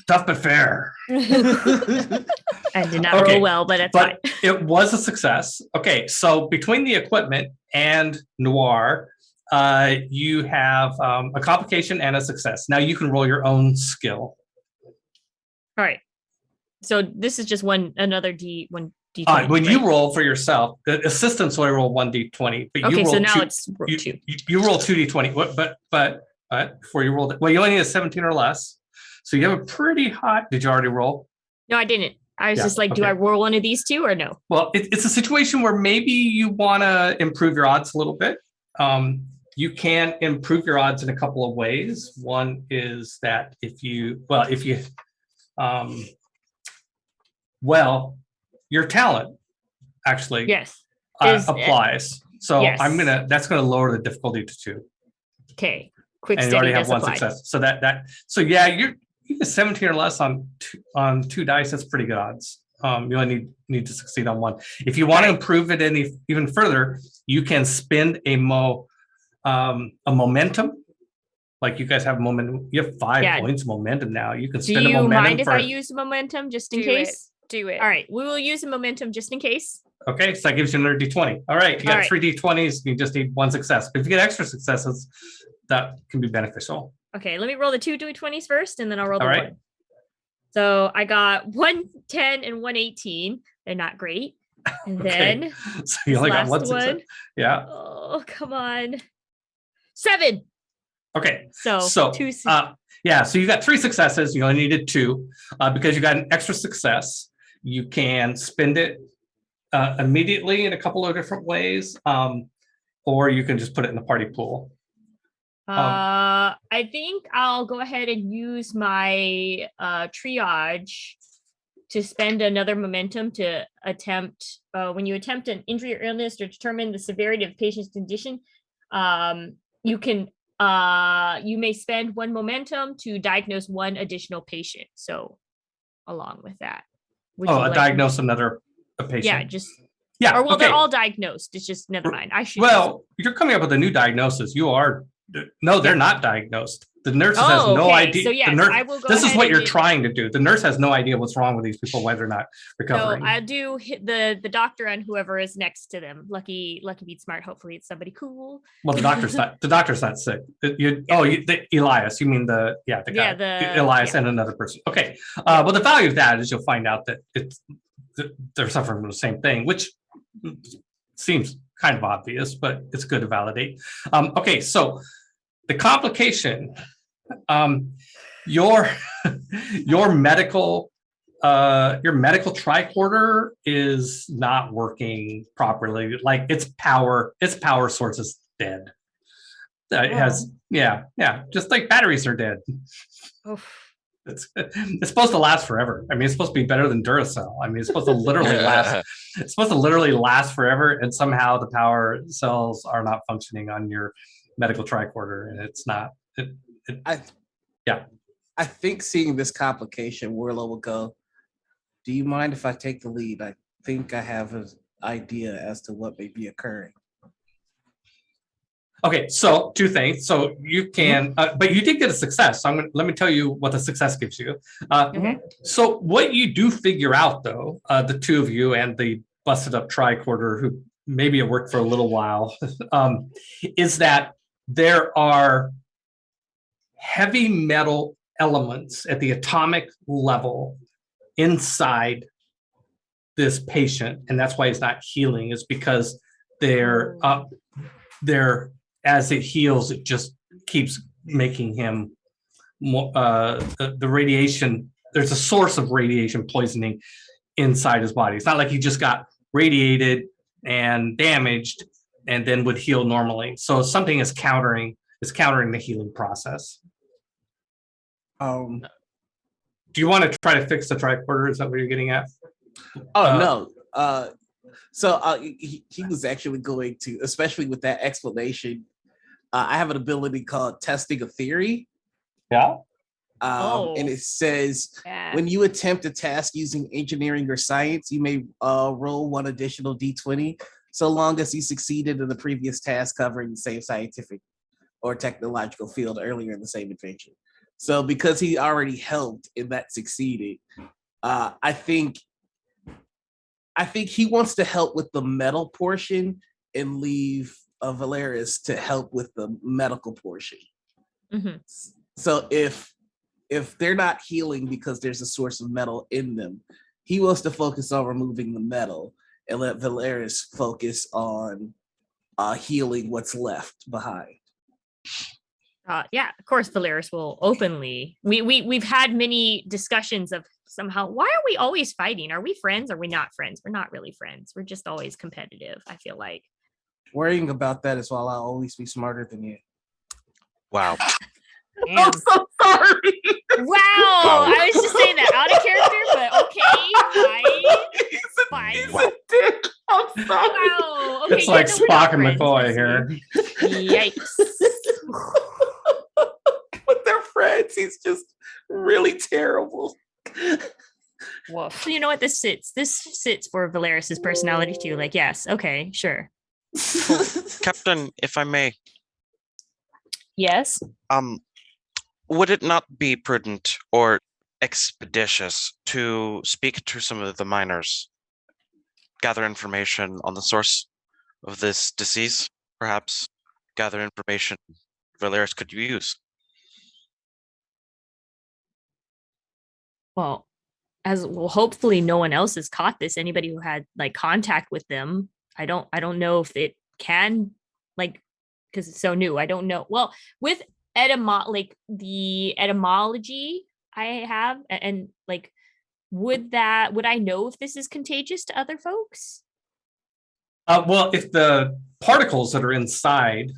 but fair. I did not roll well, but that's fine. It was a success. Okay, so between the equipment and Noir, you have a complication and a success. Now you can roll your own skill. All right. So this is just another D1. D20, when you roll for yourself, the assistants will roll 1d20. But you roll so now it's 2. You roll 2d20. But before you rolled it, well, you only need a 17 or less. So you have a pretty hot. Did you already roll? No, I didn't. I was just like, do I roll one of these 2 or no? Well, it's a situation where maybe you want to improve your odds a little bit. You can improve your odds in a couple of ways. One is that your talent actually applies. So that's gonna lower the difficulty to 2. Okay. Quick and steady you already have 1 apply. success. So you're 17 or less on 2 dice. That's pretty good odds. You only need to succeed on 1. If you want to improve it even further, you can spend a momentum. Like you guys have momentum. You have 5 points of momentum now. You can spend a momentum. Do you mind if I use momentum just in case? Do it. All right. We will use a momentum just in case. Okay. So that gives you another d20. All right. You got 3 d20s. You just need 1 success. But if you get extra successes, that can be beneficial. Okay. Let me roll the 2 d20s first, and then I'll roll the 1. Right. So I got 110 and 118. They're not great. And then so you only got 1 success. Yeah. Oh, come on. 7. Okay. So 2. So you got 3 successes. You only needed 2 because you got an extra success. You can spend it immediately in a couple of different ways, or you can just put it in the party pool. I think I'll go ahead and use my triage to spend another momentum to attempt. When you attempt an injury or illness to determine the severity of a patient's condition, you may spend 1 momentum to diagnose 1 additional patient. So along with that. Diagnose a patient. Yeah, just Yeah. Or well, okay. they're all diagnosed. It's just never mind. I should. Well, you're coming up with a new diagnosis. You are. No, they're not diagnosed. The nurse has Oh, no okay. idea. So, yes, the nurse, I will go this is ahead what and you're do- trying to do. The nurse has no idea what's wrong with these people, why they're not So recovering. I'll do hit the doctor and whoever is next to them. Lucky beat smart. Hopefully it's somebody cool. Well, the doctor's not sick. Elias. You mean the guy, Elias and another person. Okay. Well, the value of that is you'll find out that they're suffering from the same thing, which seems kind of obvious, but it's good to validate. Okay, so the complication, your medical tricorder is not working properly. Like its power source is dead. It has just like batteries are dead. Oof. It's supposed to last forever. I mean, it's supposed to be better than Duracell. I mean, it's supposed to literally last. It's supposed to literally last forever, and somehow the power cells are not functioning on your medical tricorder, and it's not. I think seeing this complication, Warlow will go, do you mind if I take the lead? I think I have an idea as to what may be occurring. Okay, so two things. So you can, but you did get a success. So let me tell you what the success gives you. So what you do figure out, though, the two of you and the busted up tricorder, who maybe it worked for a little while, is that there are heavy metal elements at the atomic level inside this patient, and that's why he's not healing. Is because they're as it heals, it just keeps making him more, the radiation. There's a source of radiation poisoning inside his body. It's not like he just got radiated and damaged and then would heal normally. So something is countering the healing process. Do you want to try to fix the tricorder? Is that what you're getting at? No. He was actually going to, especially with that explanation, I have an ability called testing a theory. Yeah. And it says, when you attempt a task using engineering or science, you may roll one additional d20, so long as you succeeded in the previous task covering the same scientific or technological field earlier in the same adventure. So because he already helped and that succeeded, I think he wants to help with the metal portion and leave Valeris to help with the medical portion. Mm-hmm. So if they're not healing because there's a source of metal in them, he wants to focus on removing the metal and let Valeris focus on healing what's left behind. Of course, Valeris will openly. We've had many discussions of somehow, why are we always fighting? Are we friends? Are we not friends? We're not really friends. We're just always competitive, I feel like. Worrying about that is while I'll always be smarter than you. Wow. I'm so sorry. Wow. I was just saying that out of character, but okay. Fine. He's a dick. I'm sorry. Wow. Okay, It's like we're not Spock and friends, McCoy trust here. me. Yikes. But they're friends. He's just really terrible. Woof. You know what? This sits for Valeris's personality too. Like, yes, okay, sure. Captain, if I may, Yes. would it not be prudent or expeditious to speak to some of the miners, gather information on the source of this disease, perhaps gather information Valeris could use? Well, hopefully no one else has caught this. Anybody who had like contact with them. I don't know if it can, like, because it's so new. I don't know. Well, with the etymology I have, and like, would I know if this is contagious to other folks? Well, if the particles that are inside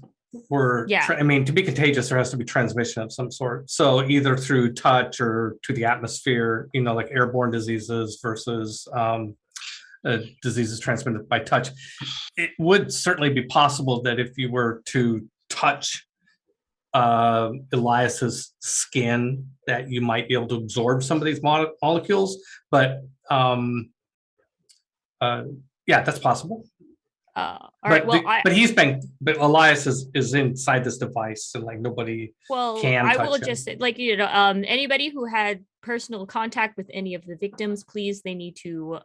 were, to be contagious, there has to be transmission of some sort. So either through touch or to the atmosphere, like airborne diseases versus diseases transmitted by touch. It would certainly be possible that if you were to touch Elias's skin, that you might be able to absorb some of these molecules. But Yeah, that's possible. All right. Well, But Elias is inside this device, and like nobody can I touch will him. just like anybody who had personal contact with any of the victims, please, they need to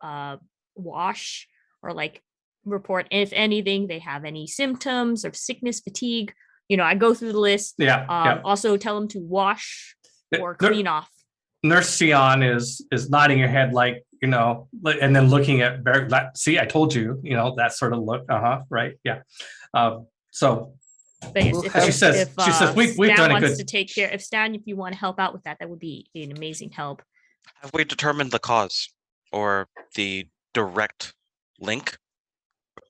wash or like report if anything they have any symptoms of sickness, fatigue. I go through the list. Yeah. Also tell them to wash or There- clean off. Nurse Sion is nodding her head like, and then looking at Barry. See, I told you, that sort of look. Right. Yeah. So But yes, she says, we've Stan done a wants good. to take care. If Stan, if you want to help out with that, that would be an amazing help. Have we determined the cause or the direct link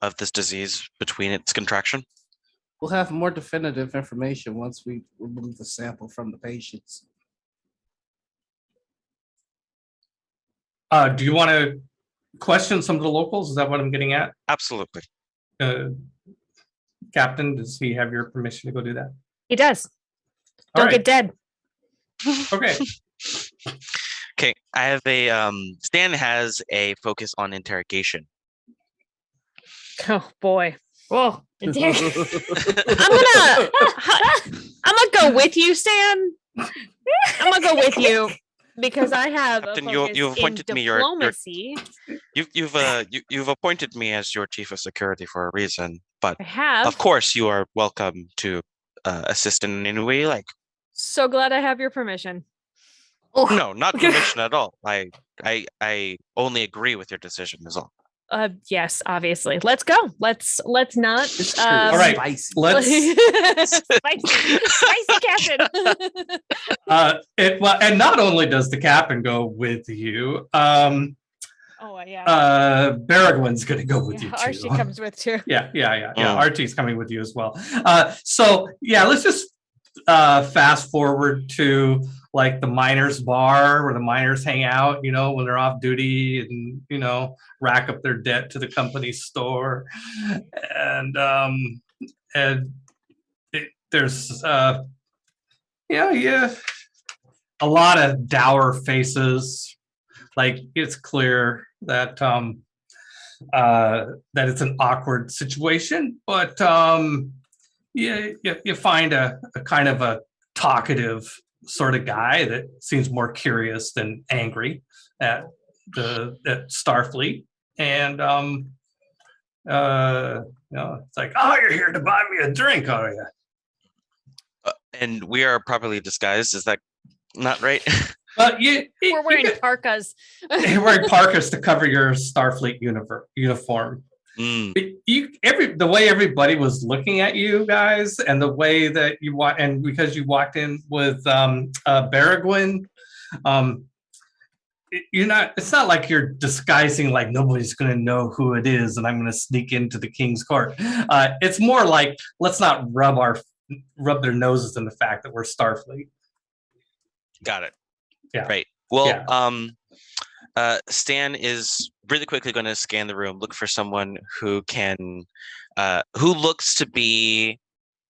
of this disease between its contraction? We'll have more definitive information once we remove the sample from the patients. Do you want to question some of the locals? Is that what I'm getting at? Absolutely. Captain, does he have your permission to go do that? He does. All Don't right. get dead. Okay. Okay, I have Stan has a focus on interrogation. Oh boy. Whoa. I'm gonna go with you, Stan. I'm gonna go with you because I have Captain, a focus you've appointed in me your diplomacy. You've appointed me as your chief of security for a reason, but I have. of course you are welcome to assist in any way you like. So glad I have your permission. No, not permission at all. I only agree with your decision is all. Yes, obviously. Let's go. Let's not. All right. Spicy. Let's. spicy captain. And not only does the captain go with you, Oh yeah. Baragwin's going to go with you too. Archie comes with too. Yeah. Archie's coming with you as well. So yeah, let's just fast forward to like the miners' bar where the miners hang out, when they're off duty and, rack up their debt to the company store. And there's, a lot of dour faces. Like it's clear that, that it's an awkward situation, but, you find a kind of a talkative sort of guy that seems more curious than angry at Starfleet, and it's like, oh, you're here to buy me a drink, are you? And we are properly disguised. Is that not right? We're wearing parkas. You're wearing parkas to cover your Starfleet uniform. The way everybody was looking at you guys, and the way that you and because you walked in with Baragwin, it's not like you're disguising like nobody's going to know who it is and I'm going to sneak into the king's court. It's more like, let's not rub their noses in the fact that we're Starfleet. Got it. Yeah. Right. Well, Stan is really quickly going to scan the room, look for someone who looks to be,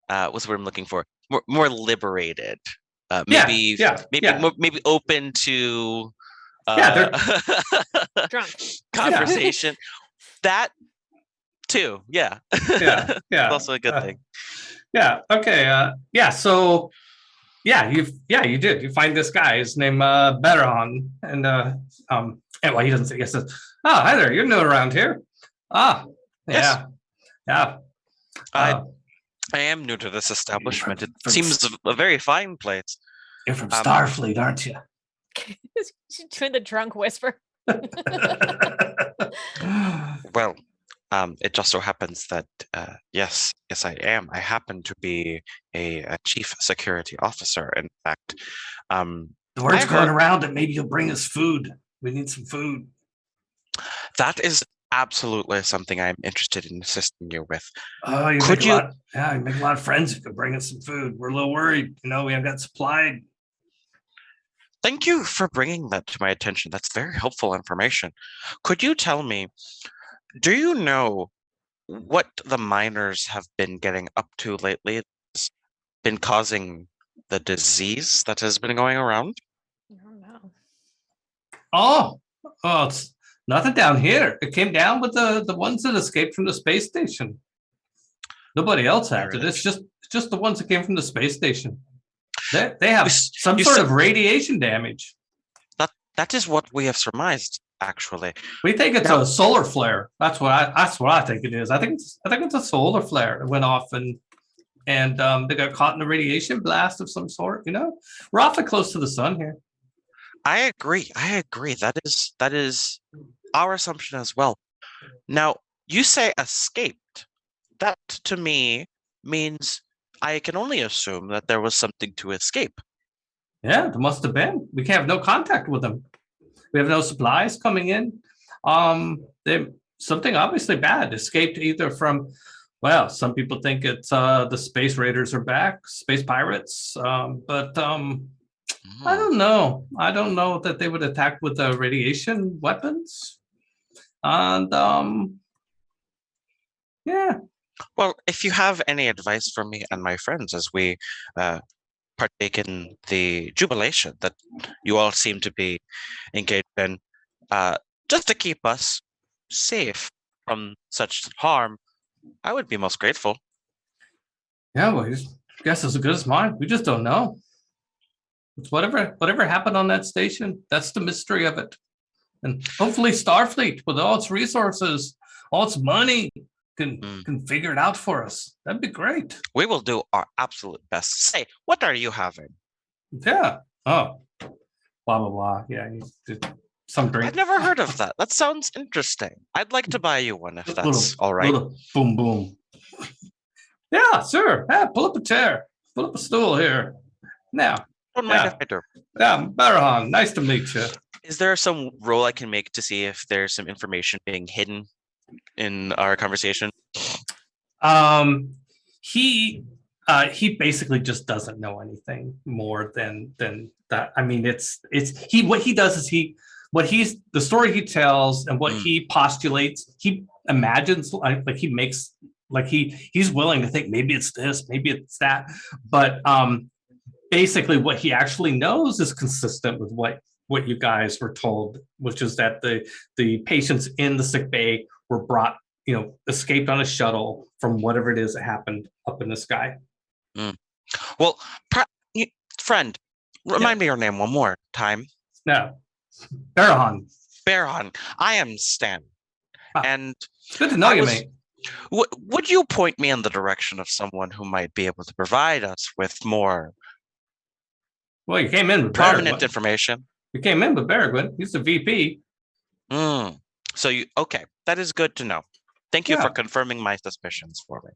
what's the word I'm looking for? More liberated. Maybe open to drunk conversation. That too. Yeah. Yeah. Also a good thing. Yeah. Okay. So. You did. You find this guy. His name Beron, and he doesn't say. He says, "Oh, hi there. You're new around here." Ah, yeah, yes. I am new to this establishment. It seems a very fine place. You're from Starfleet, aren't you? She's doing the drunk whisper. Well, it just so happens that yes, I am. I happen to be a chief security officer. In fact, the word's going around that maybe you'll bring us food. We need some food. That is absolutely something I'm interested in assisting you with. Oh, you make a lot of friends if you could bring us some food. We're a little worried. We haven't got supplied. Thank you for bringing that to my attention. That's very helpful information. Could you tell me, do you know what the miners have been getting up to lately? It's been causing the disease that has been going around? I don't know. Oh, Nothing down here. It came down with the ones that escaped from the space station. Nobody else has it. It's just the ones that came from the space station. They have some sort of radiation damage. That is what we have surmised, actually. We think it's a solar flare. That's what I think it is. I think it's a solar flare that went off and they got caught in a radiation blast of some sort. We're awfully close to the sun here. I agree. That is our assumption as well. Now, you say escaped. That to me means I can only assume that there was something to escape. Yeah, there must have been. We have no contact with them. We have no supplies coming in. Something obviously bad escaped either from, well, some people think it's the space raiders are back, space pirates. But I don't know. I don't know that they would attack with radiation weapons. And yeah. Well, if you have any advice for me and my friends as we partake in the jubilation that you all seem to be engaged in, just to keep us safe from such harm, I would be most grateful. Yeah, well, I guess as good as mine. We just don't know. It's whatever happened on that station. That's the mystery of it. And hopefully Starfleet, with all its resources, all its money, can figure it out for us. That'd be great. We will do our absolute best. Say, what are you having? Yeah. Oh, blah, blah, blah. Yeah. Some drink. I've never heard of that. That sounds interesting. I'd like to buy you one if that's all right. Boom, boom. Yeah, sure. Yeah, pull up a chair. Pull up a stool here. Now. Don't mind if I do. Yeah, Barahan, nice to meet you. Is there some roll I can make to see if there's some information being hidden in our conversation? He basically just doesn't know anything more than that. I mean, what he does is the story he tells and what he postulates, he imagines, like he makes, like he's willing to think maybe it's this, maybe it's that, but basically what he actually knows is consistent with what you guys were told, which is that the patients in the sick bay were brought, escaped on a shuttle from whatever it is that happened up in the sky. Well, friend, remind me your name one more time. No, Barahan. Barahan. I am Stan. And it's good to know you, mate. Would you point me in the direction of someone who might be able to provide us with more? Well, you came in with prominent information. You came in with Bergwin. He's the VP. So okay, that is good to know. Thank you for confirming my suspicions for me.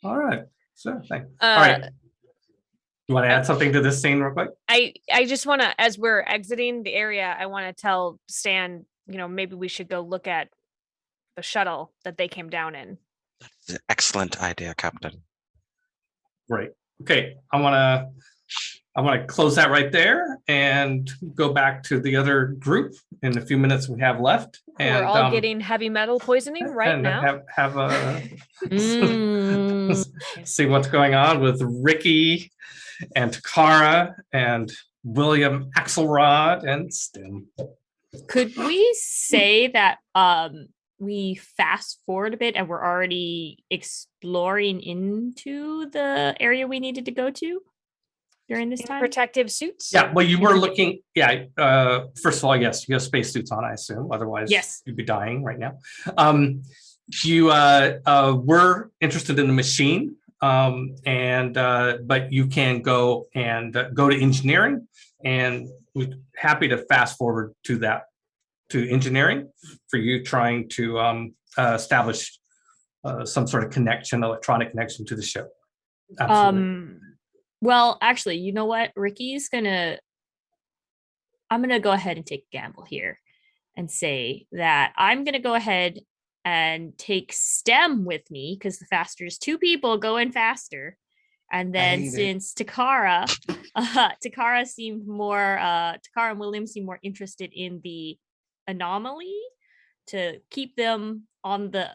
All right, sure. Thanks. All right. You want to add something to this scene real quick? I just want to, as we're exiting the area, I want to tell Stan, maybe we should go look at the shuttle that they came down in. That's an excellent idea, Captain. Great. Okay, I want to close that right there and go back to the other group in the few minutes we have left. And we're all getting heavy metal poisoning right now. Have see what's going on with Ricky and Takara and William Axelrod and Stim. Could we say that we fast forward a bit and we're already exploring into the area we needed to go to during this time? Protective suits? Yeah, well, you were looking, first of all, yes, you have spacesuits on, I assume. Otherwise, you'd be dying right now. You were interested in the machine, but you can go to engineering, and we're happy to fast forward to that, to engineering, for you trying to establish some sort of connection, electronic connection to the ship. Absolutely. Well, actually, you know what? I'm gonna go ahead and take a gamble here and say that I'm gonna go ahead and take STEM with me, because the faster is two people going faster. And then since Takara and William seem more interested in the anomaly, to keep them on the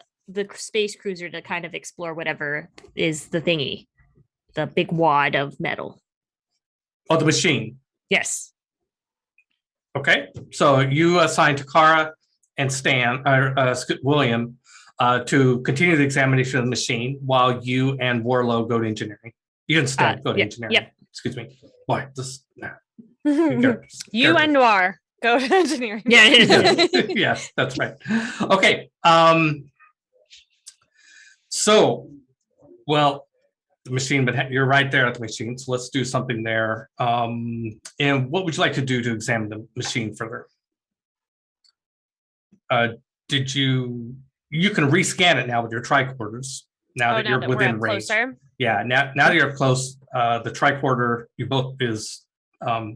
space cruiser to kind of explore whatever is the thingy. The big wad of metal. Oh, the machine. Yes. Okay. So you assign Takara and William to continue the examination of the machine while you and Warlow go to engineering. You and Stan go to engineering. Yep. Excuse me. Why? This. You and Noir go to engineering. Yeah. Yes, that's right. Okay. So, well, the machine, but you're right there at the machine. So let's do something there. And what would you like to do to examine the machine further? You can rescan it now with your tricorders. Now that you're within range. Closer. Yeah. Now that you're close, the tricorder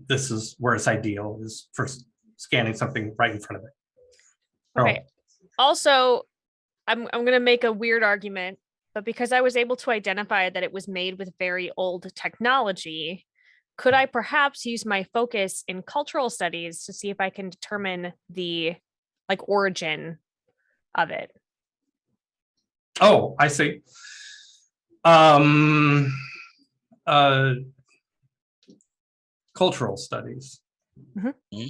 this is where it's ideal, is for scanning something right in front of it. Okay. Also, I'm going to make a weird argument, but because I was able to identify that it was made with very old technology, could I perhaps use my focus in cultural studies to see if I can determine the origin of it? Oh, I see. Cultural studies. Mm-hmm.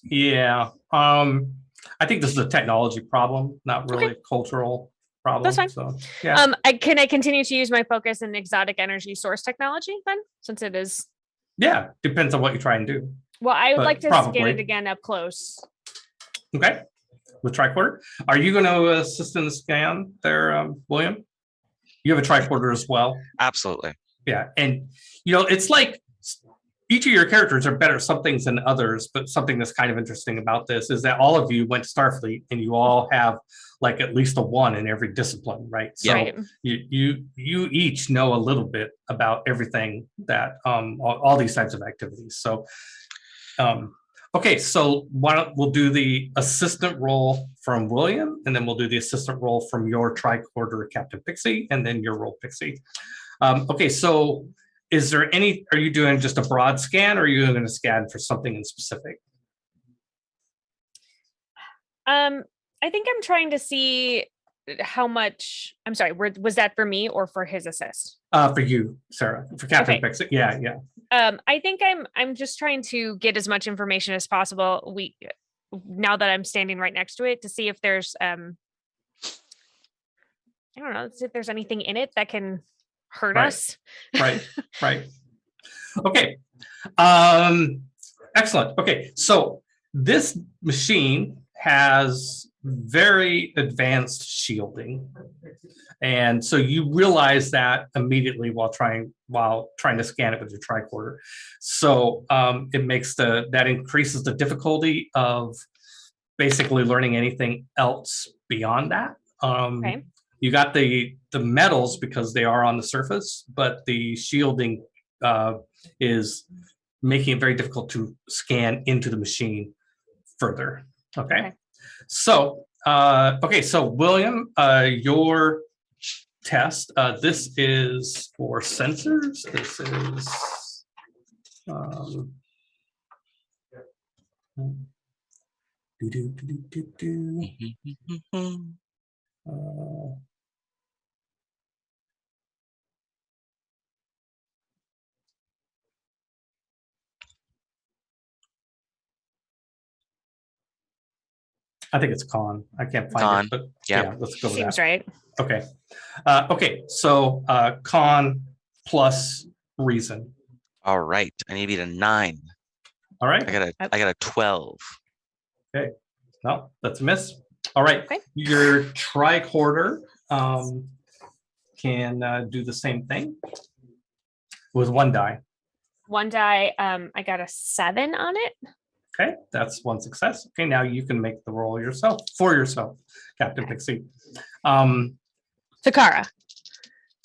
Yeah. I think this is a technology problem, not really a cultural problem. That's fine. So, yeah. Can I continue to use my focus in exotic energy source technology then, since it is? Yeah, depends on what you try and do. Well, I would like to scan it again up close. Okay. With tricorder, are you going to assist in the scan there, William? You have a tricorder as well. Absolutely. Yeah, and it's like each of your characters are better at some things than others, but something that's kind of interesting about this is that all of you went to Starfleet and you all have at least a 1 in every discipline, right? So right. you each know a little bit about everything that all these types of activities. So okay, so why don't we'll do the assistant role from William, and then we'll do the assistant role from your tricorder, Captain Pixie, and then your role, Pixie. Okay, so are you doing just a broad scan, or are you going to scan for something in specific? I think I'm trying to see how much, I'm sorry, was that for me or for his assist? For you, Sarah, for Captain Pixie. Yeah. I think I'm just trying to get as much information as possible. Now that I'm standing right next to it, to see if there's I don't know, if there's anything in it that can hurt us. Right. Okay. Excellent. Okay, so this machine has very advanced shielding, and so you realize that immediately while trying to scan it with your tricorder. So it makes that increases the difficulty of basically learning anything else beyond that. Okay. You got the metals because they are on the surface, but the shielding is making it very difficult to scan into the machine further. Okay. So William, your test, this is for sensors. This is I think it's con. I can't find it, but yeah, let's go with Seems that. right. Okay. So con plus reason. All right. I need to beat a 9. All right. I got a 12. Okay. No, that's a miss. All right. Okay. Your tricorder can do the same thing with 1 die. 1 die. I got a 7 on it. Okay, that's 1 success. Okay, now you can make the roll for yourself, Captain Pixie. Takara.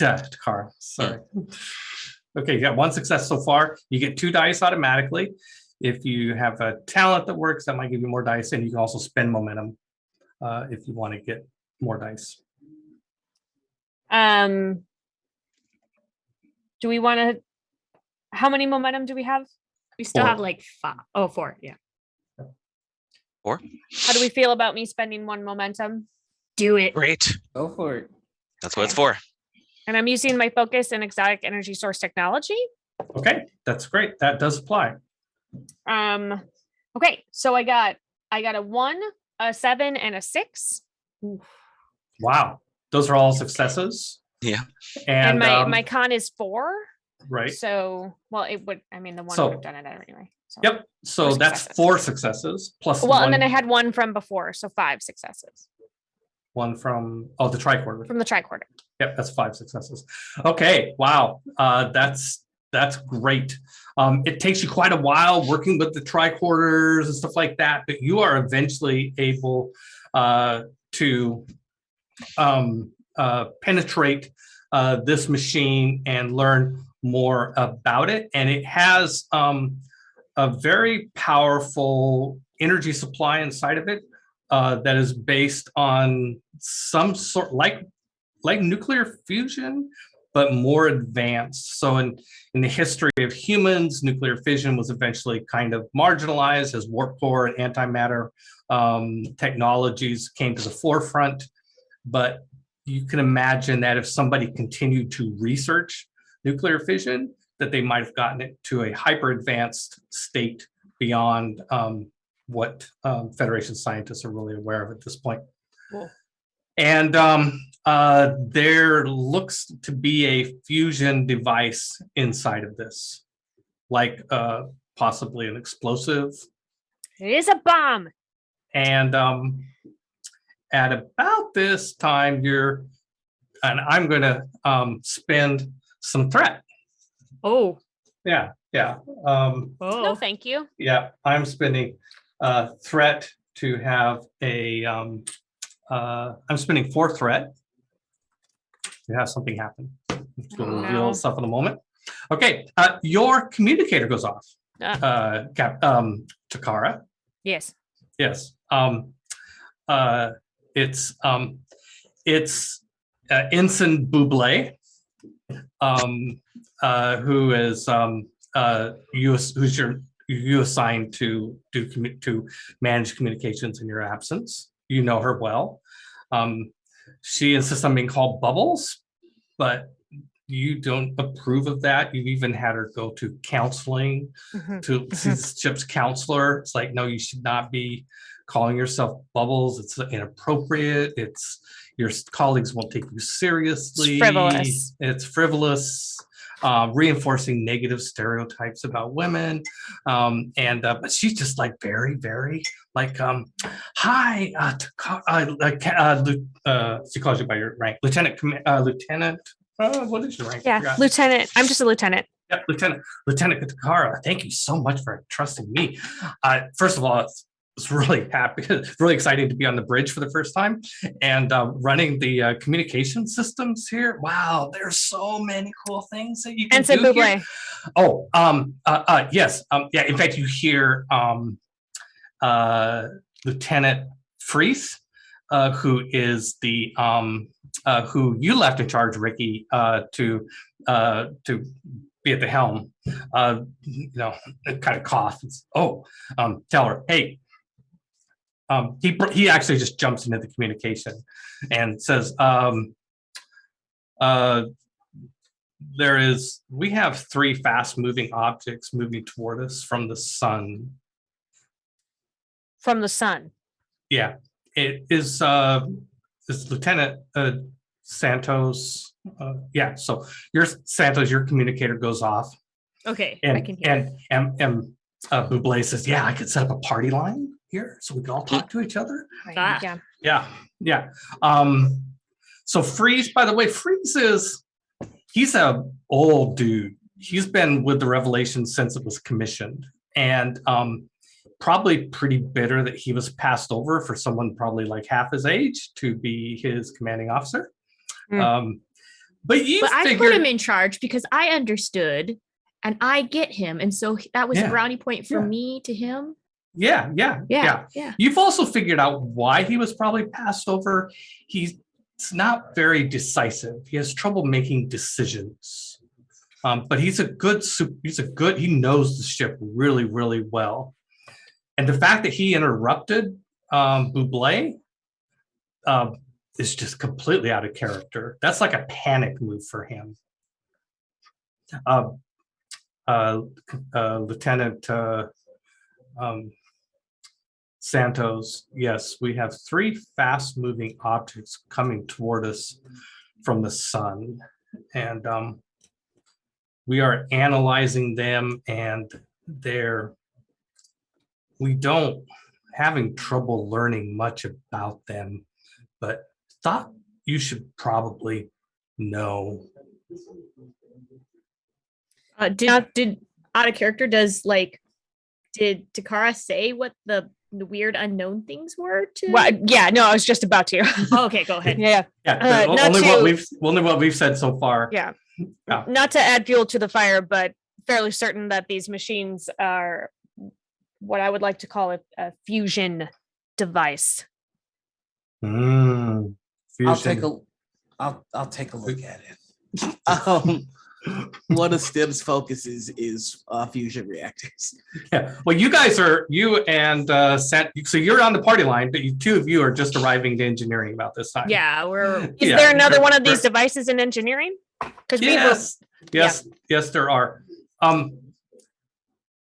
Takara, sorry. Okay, you got 1 success so far. You get 2 dice automatically. If you have a talent that works, that might give you more dice, and you can also spend momentum if you want to get more dice. Do we want to? How many momentum do we have? We still have 5. Oh, 4. Yeah. 4. How do we feel about me spending 1 momentum? Do it. Great. Go for it. That's what it's for. And I'm using my focus in exotic energy source technology. Okay, that's great. That does apply. Okay, so I got a 1, A 7 and a 6. Wow. Those are all successes. Yeah. And my con is 4. Right. So, well, it would, I mean, the one So- would have done it anyway. So. Yep. So 4 that's successes. 4 successes plus Well, one, and then I had one from before, so 5 successes one from the tricorder. from the tricorder. Yep, that's 5 successes. Okay, wow, that's great. It takes you quite a while working with the tricorders and stuff like that, but you are eventually able to penetrate this machine and learn more about it. And it has a very powerful energy supply inside of it that is based on some sort like nuclear fusion, but more advanced. So in the history of humans, nuclear fission was eventually kind of marginalized as warp core and antimatter technologies came to the forefront. But you can imagine that if somebody continued to research nuclear fission, that they might have gotten it to a hyper advanced state beyond what Federation scientists are really aware of at this point. Cool. And there looks to be a fusion device inside of this, like possibly an explosive. It is a bomb. And at about this time, I'm going to spend some threat. Oh. Yeah. No, thank you. Yeah, I'm spending threat to have a. I'm spending 4 threat to have something happen. It's going to reveal stuff in a moment. Okay, your communicator goes off. Takara. Yes. Yes. It's Ensign Buble, who is you assigned to manage communications in your absence. You know her well. She insists on being called Bubbles, but you don't approve of that. You've even had her go to counseling to see the ship's counselor. It's like, no, you should not be calling yourself Bubbles. It's inappropriate. Your colleagues won't take you seriously. It's frivolous. Reinforcing negative stereotypes about women. But she's just like very, very like, hi, she calls you by your rank. Lieutenant, what is your rank? Yeah, Lieutenant. I'm just a lieutenant. Yeah, Lieutenant Takara, thank you so much for trusting me. First of all, it's really happy, really exciting to be on the bridge for the first time and running the communication systems here. Wow, there's so many cool things that you can do here. Oh, yes. Yeah, in fact, you hear Lieutenant Freese, who is the who you left in charge, Ricky, to be at the helm. Kind of coughs. Oh, tell her, hey. He actually just jumps into the communication and says, we have 3 fast moving objects moving toward us from the sun. From the sun? Yeah, it is Lieutenant Santos. Yeah, so your communicator goes off. Okay, and, I can hear. And Buble says, yeah, I could set up a party line here so we can all talk to each other. Yeah. So Freeze, by the way, he's a old dude. He's been with the Revelation since it was commissioned, and probably pretty bitter that he was passed over for someone probably like half his age to be his commanding officer. But I put him in charge because I understood and I get him, and so that was a brownie point for me to him. Yeah. You've also figured out why he was probably passed over. He's not very decisive. He has trouble making decisions. But he knows the ship really, really well. And the fact that he interrupted Buble is just completely out of character. That's like a panic move for him. Lieutenant Santos, yes, we have 3 fast-moving objects coming toward us from the sun, and we are analyzing them, and we don't having trouble learning much about them, but thought you should probably know. Did out of character, did Takara say what the weird unknown things were to? Well, yeah, no, I was just about to. Oh, okay, go ahead. Yeah. Yeah, only what we've said so far. Yeah. Yeah. Not to add fuel to the fire, but fairly certain that these machines are what I would like to call a fusion device. Fusion. I'll take a look at it. One of STEM's focuses is fusion reactors. Yeah. Well, you and so you're on the party line, but 2 of you are just arriving to engineering about this time. Yeah, Is there another one of these devices in engineering? Because yes, there are.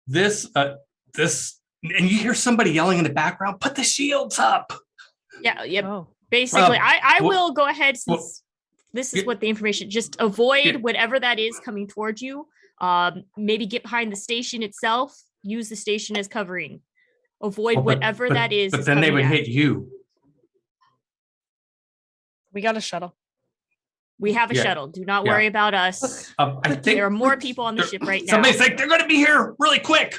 This, and you hear somebody yelling in the background, "Put the shields up!" Yeah, yep. Oh. Basically, I well- will go ahead since this is Yeah. what the information. Just avoid Yeah. whatever that is coming towards you. Maybe get behind the station itself. Use the station as covering. Avoid Well, but- whatever but- that is. But then they would coming at hit you. We got a shuttle. We have a Yeah. shuttle. Do not Yeah. worry about us. I think There are more people on the ship right now. Somebody's like, they're going to be here really quick.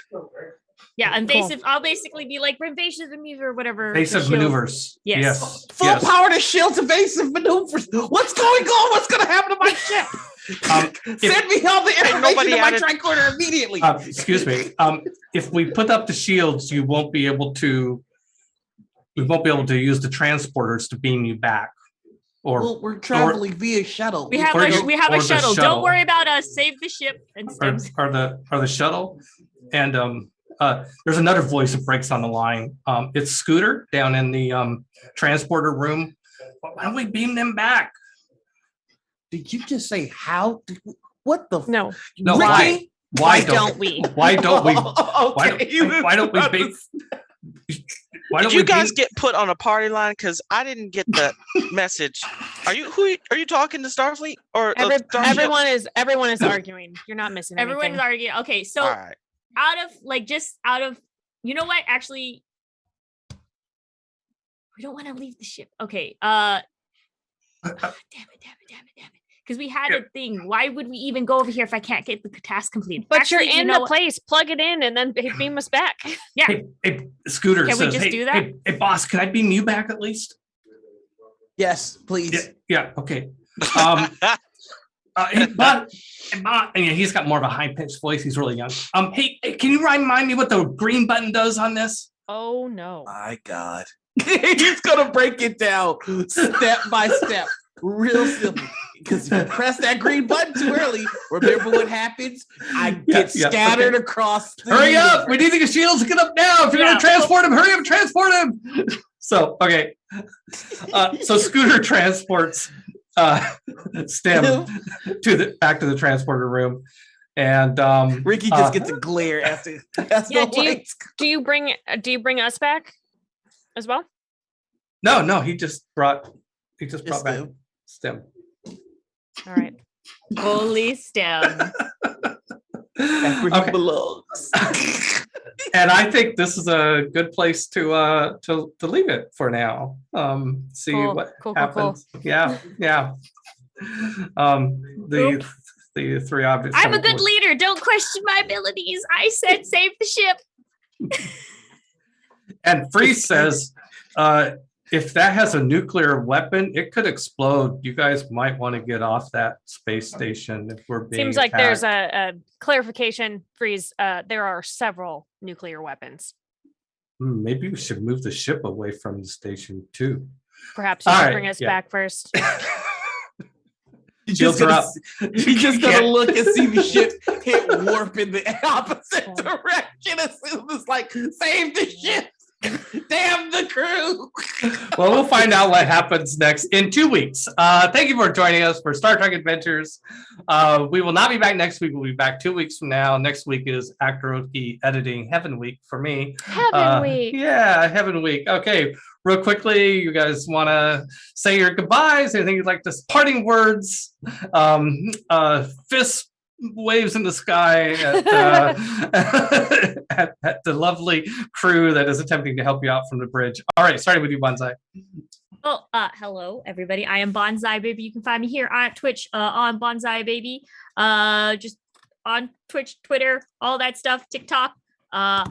Yeah, invasive. I'll basically be like invasive maneuver or whatever. Evasive the shield- maneuvers. Yes. Full yes. power to shield evasive maneuvers. What's going on? What's going to happen to my ship? Send me all the information nobody to my added- tricorder immediately. Excuse me. If we put up the shields, you won't be able to. We won't be able to use the transporters to beam you back. Well, we're traveling via shuttle. We have Or a you- we have or a the shuttle. shuttle. Don't worry about us. Save the ship and or, stems. or the shuttle, and there's another voice that breaks on the line. It's Scooter down in the transporter room. Why don't we beam them back? Did you just say how? What the? No. No, Ricky? why don't we? Why don't we? Okay. Why don't we beam? Why don't Did you we guys beam? get put on a party line? Because I didn't get the message. Are you talking to Starfleet or Starship? Everyone is arguing. You're not missing Everyone's anything. arguing. Okay, so All right. out of you know what? Actually, we don't want to leave the ship. Okay. Damn it. Because we had a thing. Why would we even go over here if I can't get the task completed? But Actually, you're in know the place. Plug it in and then beam us back. Yeah. Hey, Scooter Can we says, just hey, do that? Hey, boss, can I beam you back at least? Yes, please. Yeah. Okay. Hey, Bob, and he's got more of a high pitched voice. He's really young. Hey, can you remind me what the green button does on this? Oh no. My God. He's gonna break it down step by step, real simple. Because if you press that green button too early, remember what happens? I get scattered across. Hurry up! We need the shields to get up now. If you're gonna transport him, hurry up, transport him. So okay. So Scooter transports STEM back to the transporter room, and Ricky just gets a glare after. Yeah. Do you bring us back as well? No, he just brought back STEM. All right. Holy stem. Where he belongs. And I think this is a good place to leave it for now. See Cool. what Cool. happens. Yeah. The 3 objects. I'm a coming good towards- leader. Don't question my abilities. I said save the ship. And Freeze says, if that has a nuclear weapon, it could explode. You guys might want to get off that space station if we're being Seems like there's attacked. a clarification, Freeze. There are several nuclear weapons. Maybe we should move the ship away from the station too. Perhaps you All should right, bring us yeah. back first. Shields are up. He's just gonna look and see the ship hit warp in the opposite direction as soon as like save the ship. Damn the crew. Well, we'll find out what happens next in 2 weeks. Thank you for joining us for Star Trek Adventures. We will not be back next week. We'll be back 2 weeks from now. Next week is Actoroki Editing Heaven Week for me. Heaven Week. Yeah, Heaven Week. Okay, real quickly, you guys want to say your goodbyes? Anything you'd like to parting words? Fist waves in the sky at the lovely crew that is attempting to help you out from the bridge. All right, starting with you, Bonsai. Oh, hello everybody. I am Bonsai Baby. You can find me here on Twitch on Bonsai Baby. Just on Twitch, Twitter, all that stuff, TikTok. I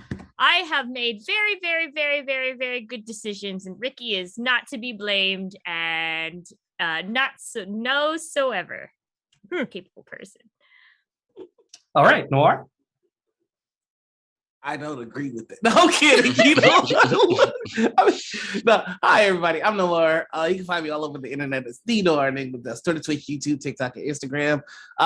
have made very, very, very, very, very good decisions, and Ricky is not to be blamed, and not so no so ever capable person. All right, Noir. I don't agree with it. No, I'm kidding. You know? No, hi, everybody. I'm Noir. You can find me all over the internet. It's the Noir name with us. Twitter, Twitch, YouTube, TikTok, and Instagram.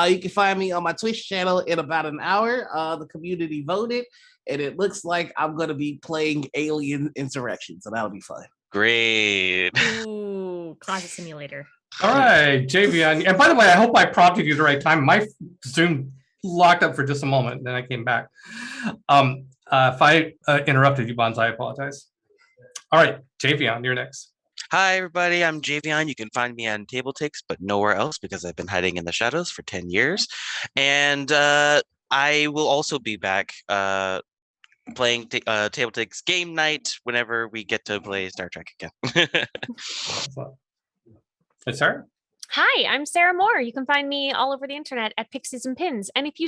You can find me on my Twitch channel in about an hour. The community voted, and it looks like I'm going to be playing Alien Insurrection, so that'll be fun. Great. Ooh, Closet Simulator. All right, Javion. And by the way, I hope I prompted you the right time. My Zoom locked up for just a moment, then I came back. If I interrupted you, Bonds, I apologize. All right, Javion, you're next. Hi, everybody. I'm Javion. You can find me on TableTakes, but nowhere else because I've been hiding in the shadows for 10 years. And I will also be back playing TableTakes game night whenever we get to play Star Trek again. Yes, sir. Hi, I'm Sarah Moore. You can find me all over the internet at Pixies and Pins. And if you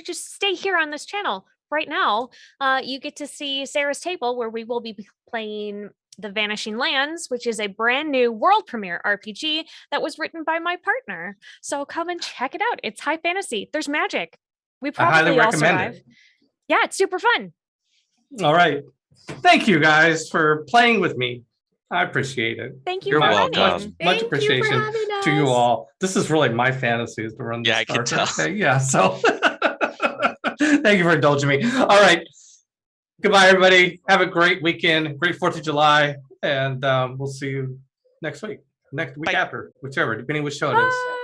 just stay here on this channel right now, you get to see Sarah's table where we will be playing The Vanishing Lands, which is a brand new world premiere RPG that was written by my partner. So come and check it out. It's high fantasy. There's magic. We I highly probably all recommend survive. it. Yeah, it's super fun. All right. Thank you guys for playing with me. I appreciate it. Thank you You're for welcome. running. Much appreciation to you all. This is really my fantasy is to run the Yeah, I Star can Trek tell. thing. Yeah, so thank you for indulging me. All right. Goodbye, everybody. Have a great weekend. Great 4th of July. And we'll see you next week. Next week Bye. after, whichever, depending which show it is. Bye.